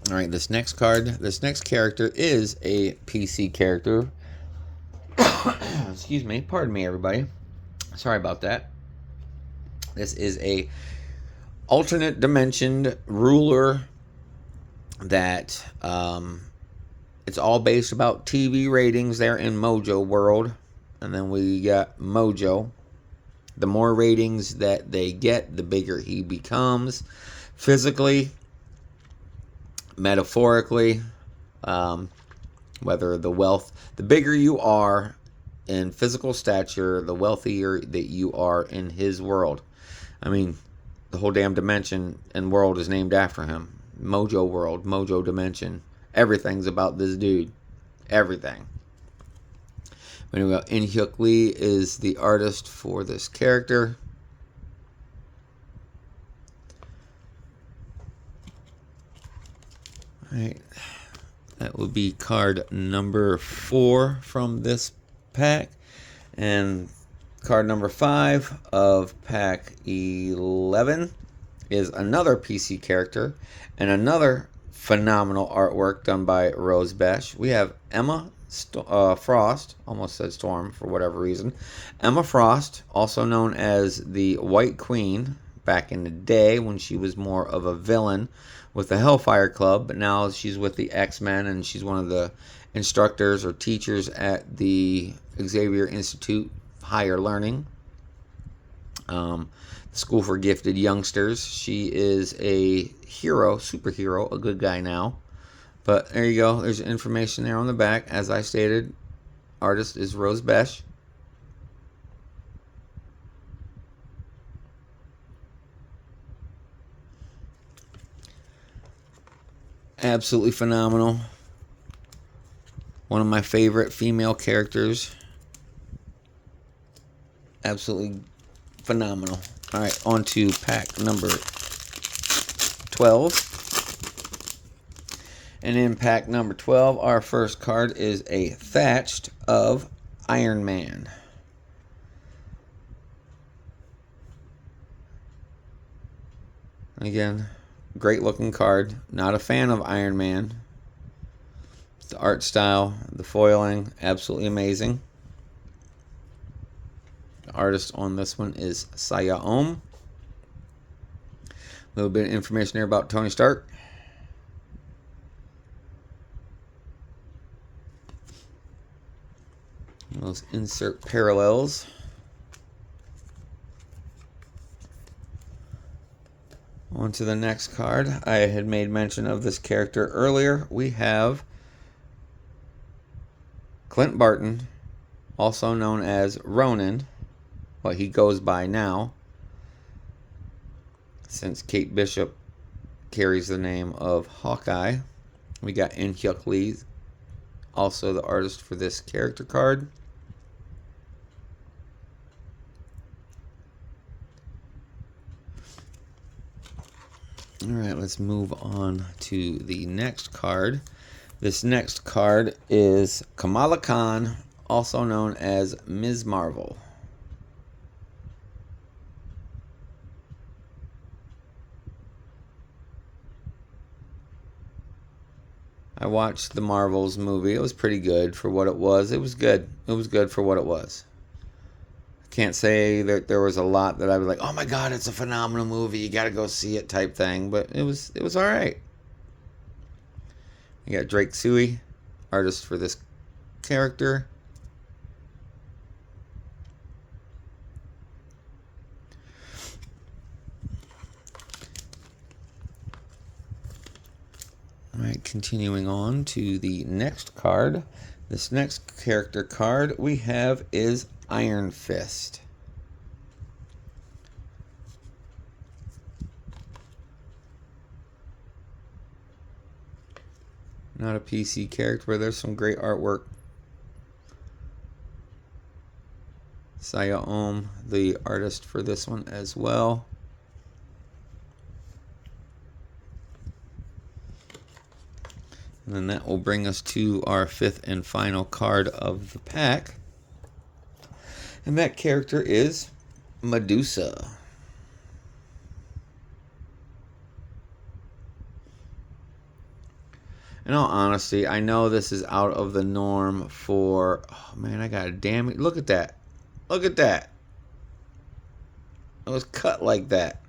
All right, this next character is a PC character. Excuse me. Pardon me, everybody. Sorry about that. This is a alternate dimension ruler that it's all based about TV ratings there in Mojo World. And then we got Mojo. The more ratings that they get, the bigger he becomes physically, metaphorically, whether the bigger you are in physical stature, the wealthier that you are in his world. I mean, the whole damn dimension and world is named after him. Mojo World, Mojo Dimension. Everything's about this dude. Everything. Anyway, In Hyuk Lee is the artist for this character. Alright. That would be card number 4 from this pack. And card number 5 of pack 11 is another PC character and another phenomenal artwork done by Rose Besh. We have Emma Frost, almost said Storm for whatever reason. Emma Frost, also known as the White Queen, back in the day when she was more of a villain with the Hellfire Club, but now she's with the X-Men and she's one of the instructors or teachers at the Xavier Institute Higher Learning. School for Gifted Youngsters. She is a hero, superhero, a good guy now. But there you go. There's information there on the back. As I stated, artist is Rose Besh. Absolutely phenomenal. One of my favorite female characters. Absolutely phenomenal. All right, on to pack number 12. And in pack number 12, our first card is a Thatched of Iron Man. Again, great looking card. Not a fan of Iron Man. The art style, the foiling, absolutely amazing. The artist on this one is Saya Om. A little bit of information there about Tony Stark. Those insert parallels. On to the next card. I had made mention of this character earlier. We have Clint Barton, also known as Ronin, what he goes by now, since Kate Bishop carries the name of Hawkeye. We got In Hyuk Lee, also the artist for this character card. Alright, let's move on to the next card. This next card is Kamala Khan, also known as Ms. Marvel. I watched the Marvels movie. It was pretty good for what it was. It was good. It was good for what it was. Can't say that there was a lot that I was like, oh my god, it's a phenomenal movie, you gotta go see it type thing, but it was all right. You got Drake Suey, artist for this character. All right, continuing on to the next card. This next character card we have is Iron Fist. Not a PC character, but there's some great artwork. Saya Om, the artist for this one as well. And then that will bring us to our fifth and final card of the pack. And that character is Medusa. In all honesty, I know this is out of the norm for... Oh man, I got a damn... Look at that. Look at that. It was cut like that.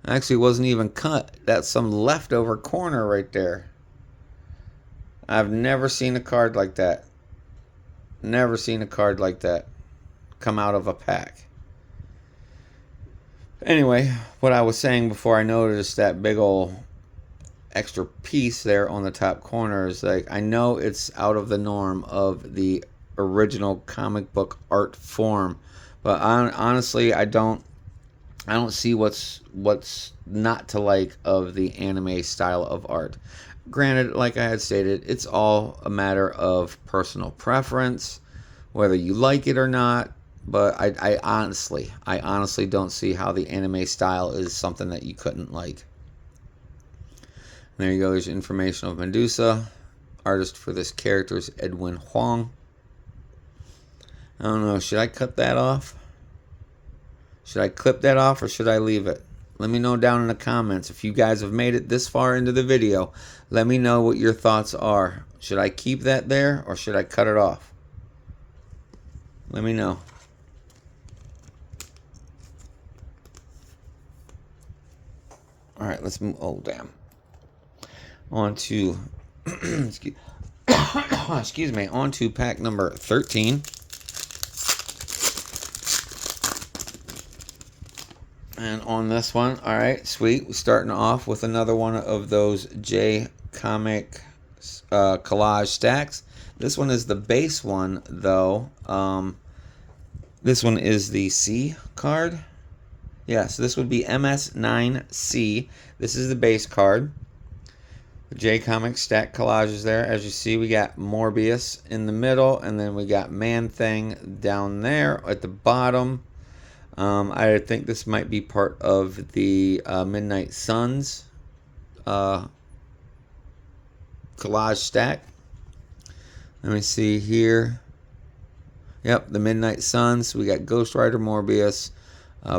Actually, it wasn't even cut. That's some leftover corner right there. I've never seen a card like that. Never seen a card like that come out of a pack. Anyway, what I was saying before I noticed that big old extra piece there on the top corner is like, I know it's out of the norm of the original comic book art form, but honestly, I don't see what's not to like of the anime style of art. Granted, like I had stated, it's all a matter of personal preference, whether you like it or not. But I honestly don't see how the anime style is something that you couldn't like. And there you go. There's information of Medusa. Artist for this character is Edwin Huang. I don't know. Should I cut that off? Should I clip that off or should I leave it? Let me know down in the comments. If you guys have made it this far into the video, let me know what your thoughts are. Should I keep that there or should I cut it off? Let me know. All right, let's move. Oh, damn. On to, excuse me, on to pack number 13. And on this one, all right, sweet. We're starting off with another one of those J Comic collage stacks. This one is the base one, though. This one is the C card. Yeah, so this would be MS9C. This is the base card. The J Comic stack collages there. As you see, we got Morbius in the middle, and then we got Man-Thing down there at the bottom. I think this might be part of the Midnight Suns collage stack. Let me see here. Yep, the Midnight Suns. We got Ghost Rider, Morbius,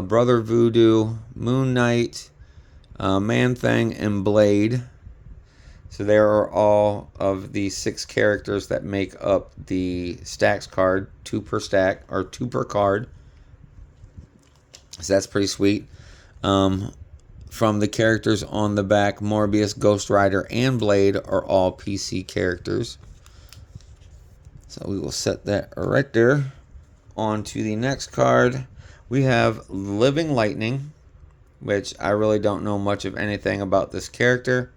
Brother Voodoo, Moon Knight, Man-Thing, and Blade. So there are all of the 6 characters that make up the stacks card, 2 per stack, or 2 per card. So that's pretty sweet. From the characters on the back, Morbius, Ghost Rider, and Blade are all PC characters. So we will set that right there. On to the next card. We have Living Lightning, which I really don't know much of anything about this character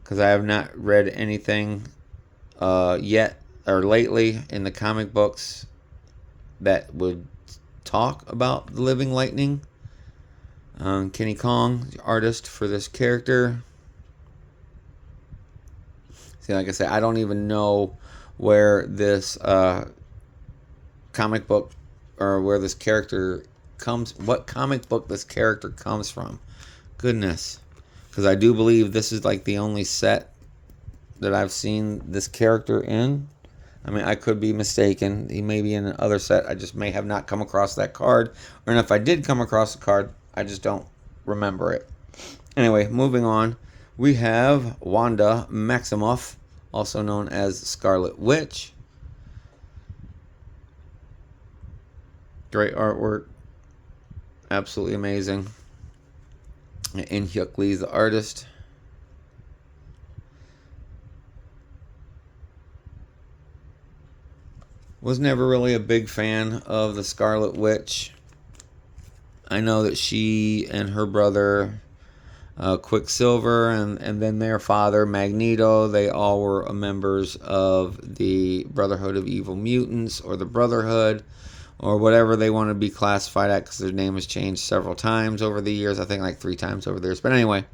because I have not read anything yet or lately in the comic books that would talk about the Living Lightning. Kenny Kong, the artist for this character. See, like I said, I don't even know where this comic book or where this character comes, what comic book this character comes from. Goodness. Because I do believe this is like the only set that I've seen this character in. I mean, I could be mistaken. He may be in another set. I just may have not come across that card. Or if I did come across the card, I just don't remember it. Anyway, moving on. We have Wanda Maximoff, also known as Scarlet Witch. Great artwork. Absolutely amazing. In Hyuk Lee is the artist. Was never really a big fan of the Scarlet Witch. I know that she and her brother Quicksilver and then their father Magneto, they all were members of the Brotherhood of Evil Mutants or the Brotherhood, or whatever they want to be classified at, because their name has changed several times over the years. I think like 3 times over the years. But anyway,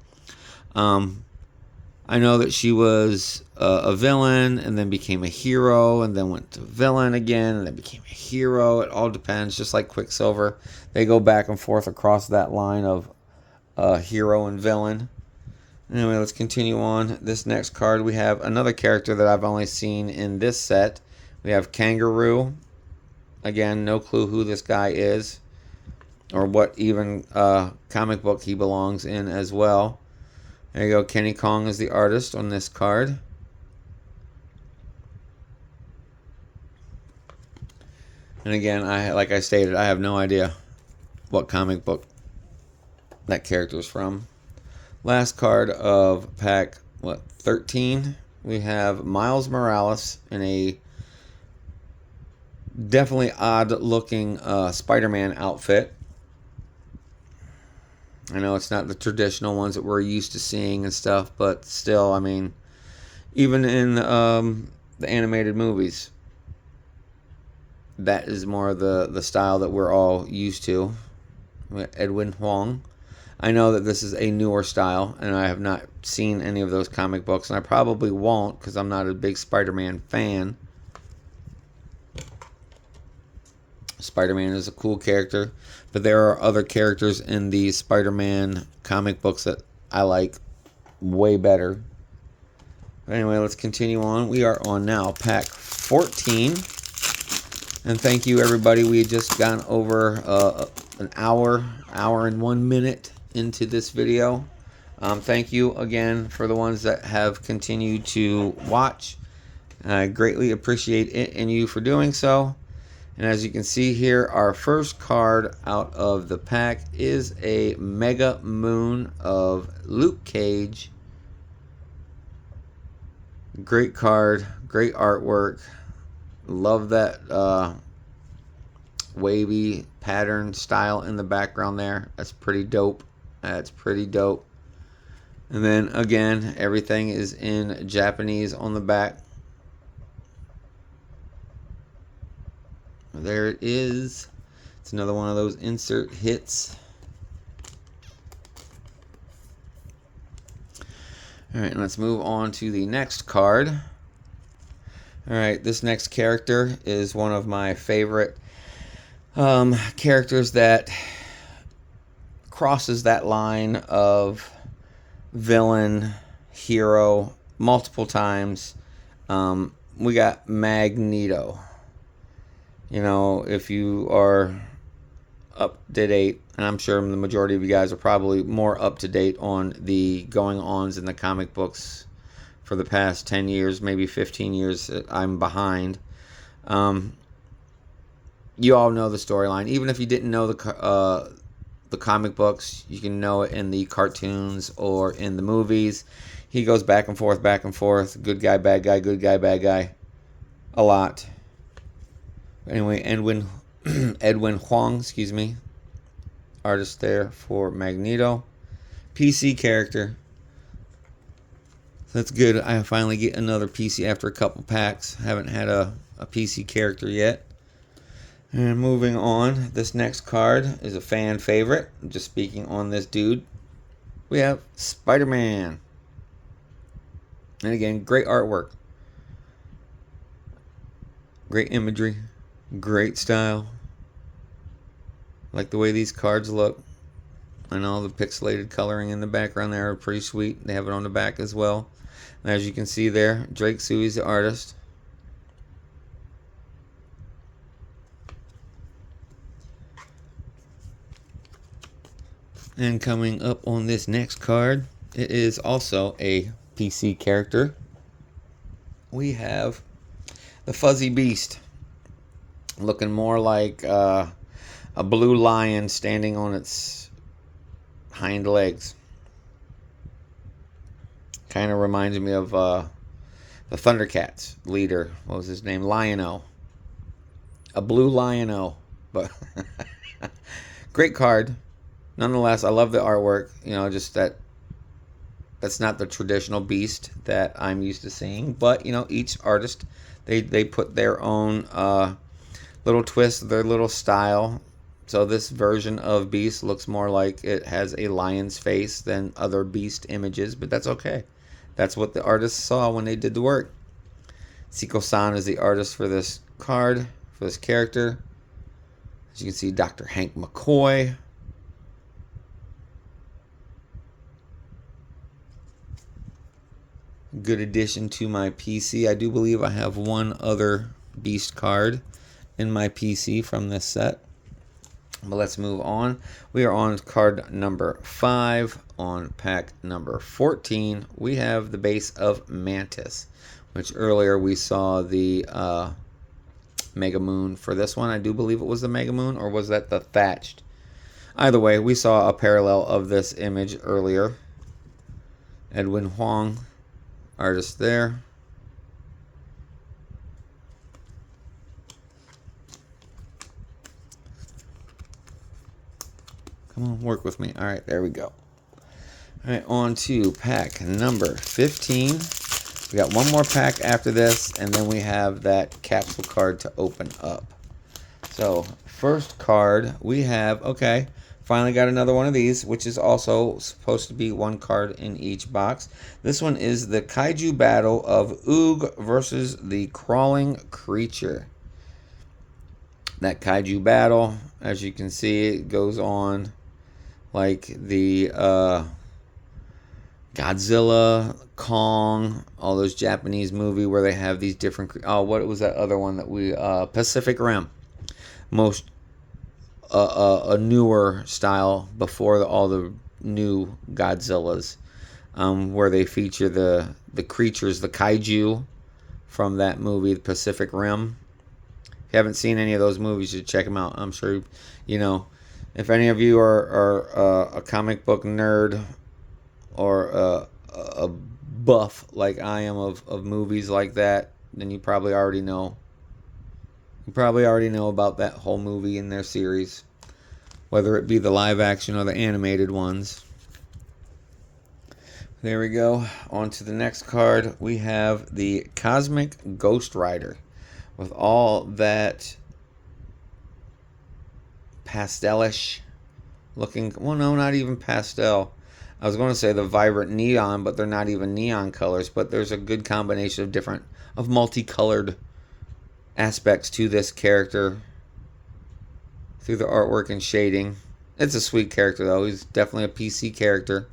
I know that she was a villain and then became a hero and then went to villain again and then became a hero. It all depends, just like Quicksilver. They go back and forth across that line of hero and villain. Anyway, let's continue on. This next card, we have another character that I've only seen in this set. We have Kangaroo. Again, no clue who this guy is or what even comic book he belongs in as well. There you go. Kenny Kong is the artist on this card. And again, like I stated, I have no idea what comic book that character is from. Last card of pack 13. We have Miles Morales in a definitely odd-looking Spider-Man outfit. I know it's not the traditional ones that we're used to seeing and stuff, but still, I mean, even in the animated movies, that is more the style that we're all used to. Edwin Huang. I know that this is a newer style, and I have not seen any of those comic books, and I probably won't because I'm not a big Spider-Man fan. Spider-Man is a cool character, but there are other characters in the Spider-Man comic books that I like way better. Anyway, let's continue on. We are on now pack 14. And thank you, everybody. We had just gone over an hour and 1 minute into this video. Thank you again for the ones that have continued to watch. I greatly appreciate it and you for doing so. And as you can see here, our first card out of the pack is a Mega Moon of Luke Cage. Great card, great artwork. Love that wavy pattern style in the background there. That's pretty dope. That's pretty dope. And then again, everything is in Japanese on the back. There it is. It's another one of those insert hits. Alright, let's move on to the next card. Alright, this next character is one of my favorite characters that crosses that line of villain, hero, multiple times. We got Magneto. You know, if you are up to date, and I'm sure the majority of you guys are probably more up to date on the going-ons in the comic books for the past 10 years, maybe 15 years, I'm behind. You all know the storyline. Even if you didn't know the comic books, you can know it in the cartoons or in the movies. He goes back and forth, good guy, bad guy, good guy, bad guy, a lot. Anyway, Edwin Huang, excuse me, artist there for Magneto. PC character. That's good. I finally get another PC after a couple packs. Haven't had a PC character yet. And moving on, this next card is a fan favorite. I'm just speaking on this dude. We have Spider-Man. And again, great artwork. Great imagery. Great style. Like the way these cards look. And all the pixelated coloring in the background there are pretty sweet. They have it on the back as well. And as you can see there, Drake Suey's the artist. And coming up on this next card, it is also a PC character. We have the Fuzzy Beast. Looking more like a blue lion standing on its hind legs. Kind of reminds me of the Thundercats leader. What was his name? Lion-O. A blue Lion-O. But great card. Nonetheless, I love the artwork. You know, just that's not the traditional beast that I'm used to seeing. But, you know, each artist, they put their own little twist, their little style. So this version of Beast looks more like it has a lion's face than other Beast images, but that's okay. That's what the artists saw when they did the work. Seiko-san is the artist for this card, for this character. As you can see, Dr. Hank McCoy. Good addition to my PC. I do believe I have one other Beast card in my PC from this set. But let's move on. We are on card number 5. On pack number 14, we have the base of Mantis, which earlier we saw the Mega Moon. For this one, I do believe it was the Mega Moon, or was that the Thatched? Either way, we saw a parallel of this image earlier. Edwin Huang, artist there. Come on, work with me. All right, there we go. All right, on to pack number 15. We got one more pack after this, and then we have that capsule card to open up. So, first card, we have, okay, finally got another one of these, which is also supposed to be one card in each box. This one is the Kaiju Battle of Oog versus the Crawling Creature. That Kaiju battle, as you can see, it goes on like the Godzilla, Kong, all those Japanese movies where they have these different... Oh, what was that other one that we... Pacific Rim. Most... a newer style before all the new Godzillas. Where they feature the creatures, the kaiju from that movie, The Pacific Rim. If you haven't seen any of those movies, you should check them out. I'm sure, you know, if any of you are a comic book nerd or a buff like I am of movies like that, then you probably already know. You probably already know about that whole movie and their series, whether it be the live action or the animated ones. There we go. On to the next card. We have the Cosmic Ghost Rider with all that pastelish looking... Well, no, not even pastel. I was going to say the vibrant neon, but they're not even neon colors. But there's a good combination of multicolored aspects to this character through the artwork and shading. It's a sweet character, though. He's definitely a PC character.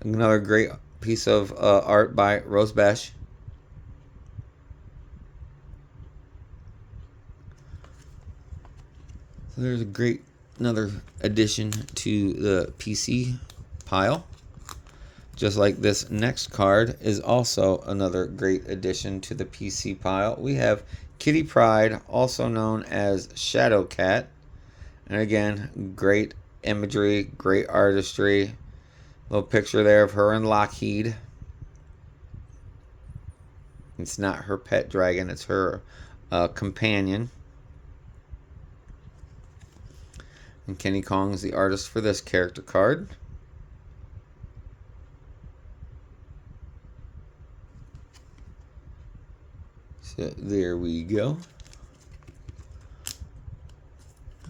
Another great piece of art by Rose Besh. So there's another addition to the PC pile. Just like this next card is also another great addition to the PC pile. We have Kitty Pryde, also known as Shadow Cat. And again, great imagery, great artistry. Little picture there of her and Lockheed. It's not her pet dragon, it's her companion. And Kenny Kong is the artist for this character card. So there we go.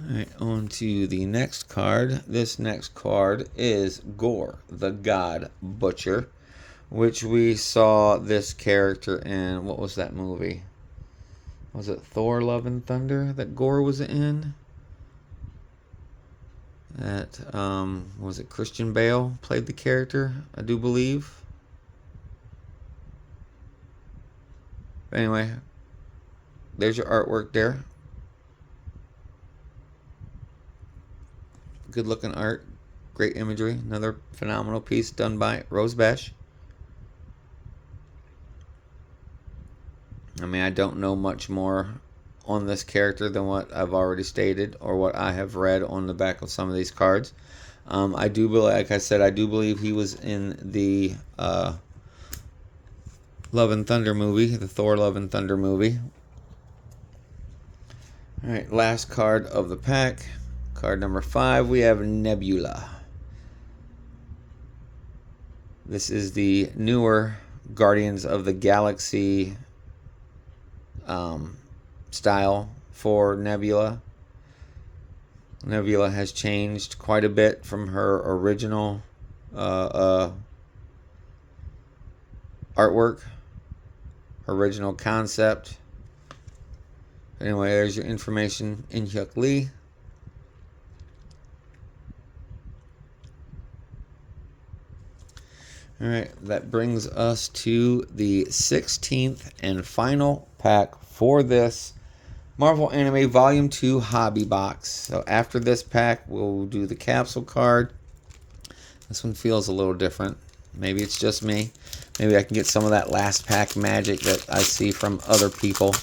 Alright, on to the next card. This next card is Gorr, the God Butcher, which we saw this character in, what was that movie? Was it Thor Love and Thunder that Gorr was in? That, was it Christian Bale played the character, I do believe. Anyway, there's your artwork there. Good looking art, great imagery. Another phenomenal piece done by Rose Besh. I mean, I don't know much more on this character than what I've already stated or what I have read on the back of some of these cards. I do believe, like I said, I do believe he was in the Love and Thunder movie, the Thor Love and Thunder movie. Alright, last card of the pack. Card number 5, we have Nebula. This is the newer Guardians of the Galaxy style for Nebula. Nebula has changed quite a bit from her original artwork, original concept. Anyway, there's your information in Hyuk Lee. Alright, that brings us to the 16th and final pack for this Marvel Anime Volume 2 Hobby Box. So after this pack, we'll do the capsule card. This one feels a little different. Maybe it's just me. Maybe I can get some of that last pack magic that I see from other people.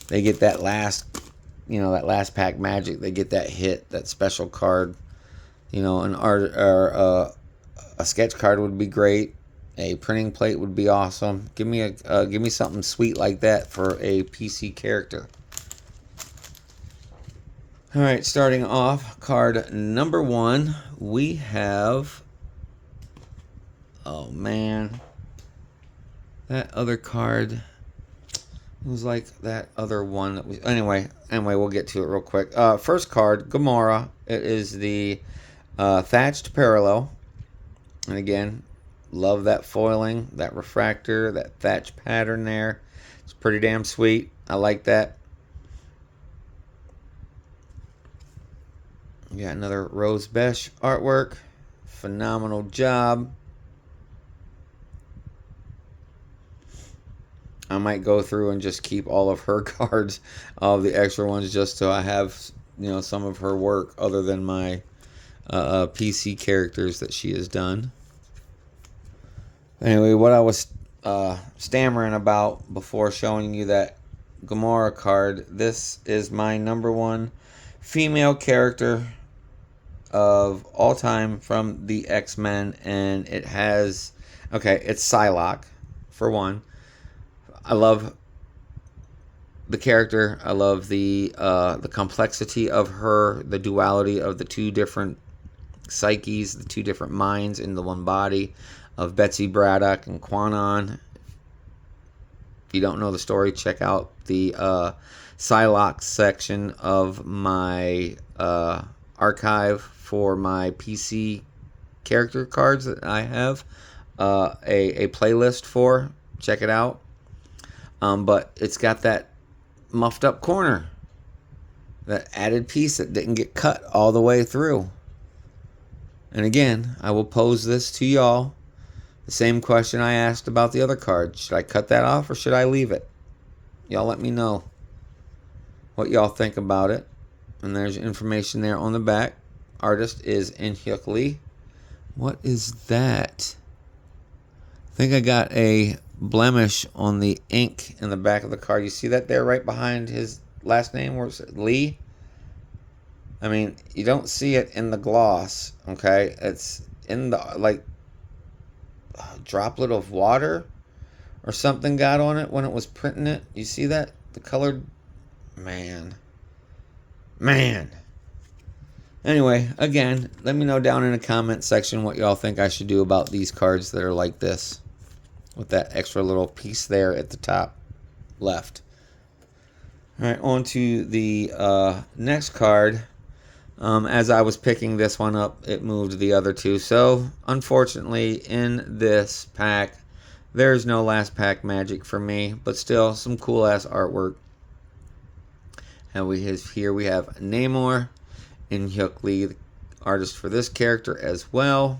They get that last, that last pack magic. They get that hit, that special card. An art or a sketch card would be great. A printing plate would be awesome. Give me something sweet like that for a PC character. All right, starting off, card number 1, we have. Oh man, that other card. It was like that other one that we. Anyway, we'll get to it real quick. First card, Gamora. It is the thatched parallel, and again. Love that foiling, that refractor, that thatch pattern there. It's pretty damn sweet. I like that. We got another Rose Besh artwork. Phenomenal job. I might go through and just keep all of her cards, all of the extra ones, just so I have, some of her work other than my PC characters that she has done. Anyway, what I was stammering about before showing you that Gamora card, this is my number 1 female character of all time from the X-Men, and it has, it's Psylocke, for one. I love the character. I love the complexity of her, the duality of the two different psyches, the two different minds in the one body of Betsy Braddock and Kwannon. If you don't know the story, check out the Psylocke section of my archive for my PC character cards that I have a playlist for. Check it out. But it's got that muffed up corner, that added piece that didn't get cut all the way through. And again, I will pose this to y'all. The same question I asked about the other card. Should I cut that off or should I leave it? Y'all let me know what y'all think about it. And there's information there on the back. Artist is In Hyuk Lee. What is that? I think I got a blemish on the ink in the back of the card. You see that there right behind his last name? Where it says Lee? I mean, you don't see it in the gloss, okay? It's in the, droplet of water or something got on it when it was printing it. You see that? The colored... Man. Anyway, again, let me know down in the comment section what y'all think I should do about these cards that are like this, with that extra little piece there at the top left. Alright, on to the next card. As I was picking this one up, it moved the other two. So, unfortunately, in this pack, there's no last pack magic for me, but still some cool ass artwork. And we have Namor, In Hyuk Lee, the artist for this character as well.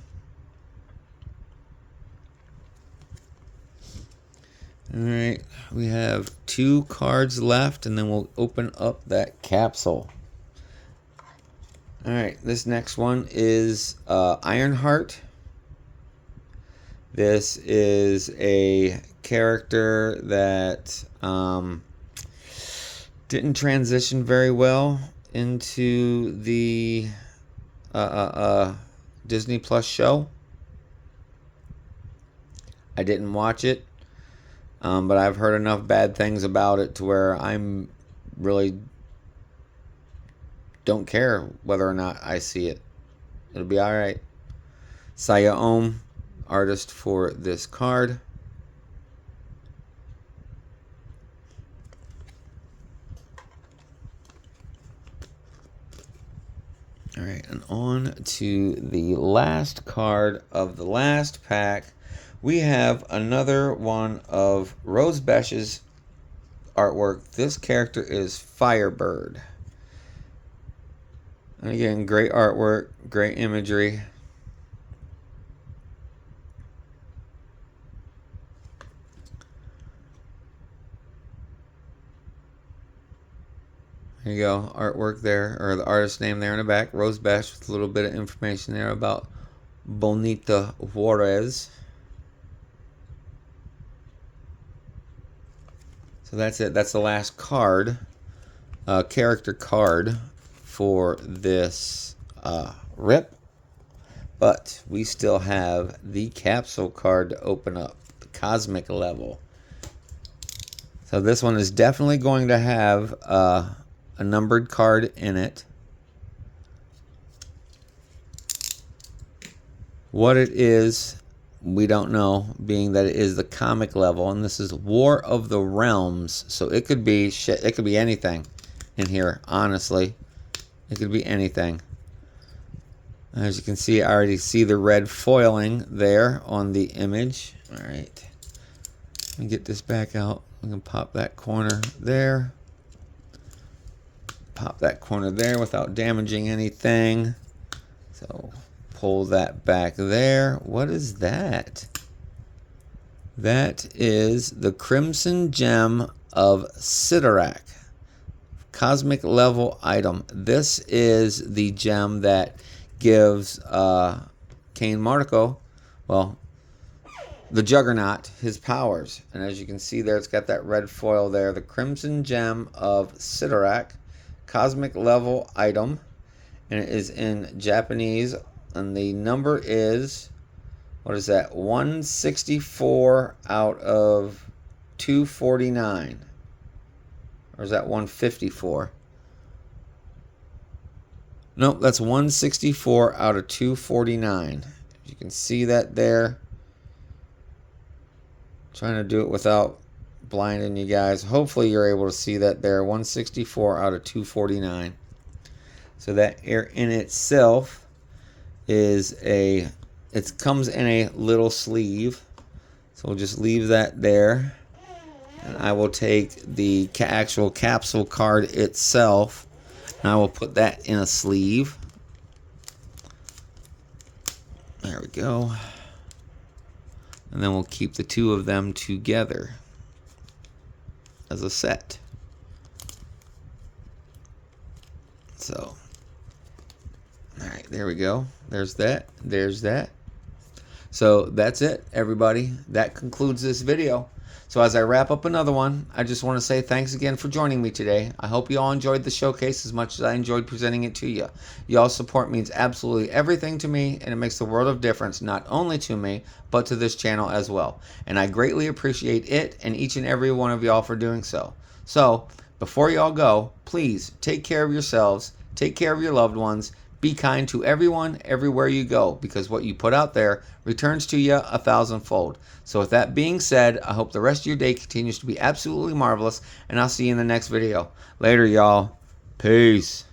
Alright, we have 2 cards left, and then we'll open up that capsule. Alright, this next one is Ironheart. This is a character that didn't transition very well into the Disney Plus show. I didn't watch it, but I've heard enough bad things about it to where I'm really don't care whether or not I see it. It'll be alright. Saya Om, artist for this card. All right, and on to the last card of the last pack. We have another one of Rose Besh's artwork. This character is Firebird. And again, great artwork, great imagery. There you go, artwork there, or the artist name there in the back, Rose Besh, with a little bit of information there about Bonita Juarez. So that's it. That's the last card, character card for this rip. But we still have the capsule card to open up, the Cosmic level. So this one is definitely going to have a numbered card in it. What it is, we don't know, being that it is the comic level, and this is War of the Realms. So it could be shit. It could be anything in here, honestly. It could be anything. As you can see, I already see the red foiling there on the image. All right. Let me get this back out. We can pop that corner there. Pop that corner there without damaging anything. So pull that back there. What is that? That is the Crimson Gem of Cyttorak. Cosmic level item. This is the gem that gives Cain Marko, well, the Juggernaut, his powers. And as you can see there, it's got that red foil there. The Crimson Gem of Cyttorak. Cosmic level item, and it is in Japanese, and the number is, what is that, 164 out of 249, or is that 154? Nope, that's 164 out of 249. You can see that there. Trying to do it without blinding you guys. Hopefully you're able to see that there. 164 out of 249. So that in itself is it comes in a little sleeve. So we'll just leave that there. And I will take the actual capsule card itself, and I will put that in a sleeve. There we go. And then we'll keep the two of them together as a set. So, all right, there we go. There's that. There's that. So that's it, everybody. That concludes this video. So as I wrap up another one, I just want to say thanks again for joining me today. I hope you all enjoyed the showcase as much as I enjoyed presenting it to you. Y'all's support means absolutely everything to me, and it makes the world of difference, not only to me, but to this channel as well. And I greatly appreciate it and each and every one of y'all for doing so. So, before y'all go, please take care of yourselves, take care of your loved ones, be kind to everyone, everywhere you go, because what you put out there returns to you 1,000-fold. So with that being said, I hope the rest of your day continues to be absolutely marvelous, and I'll see you in the next video. Later, y'all. Peace.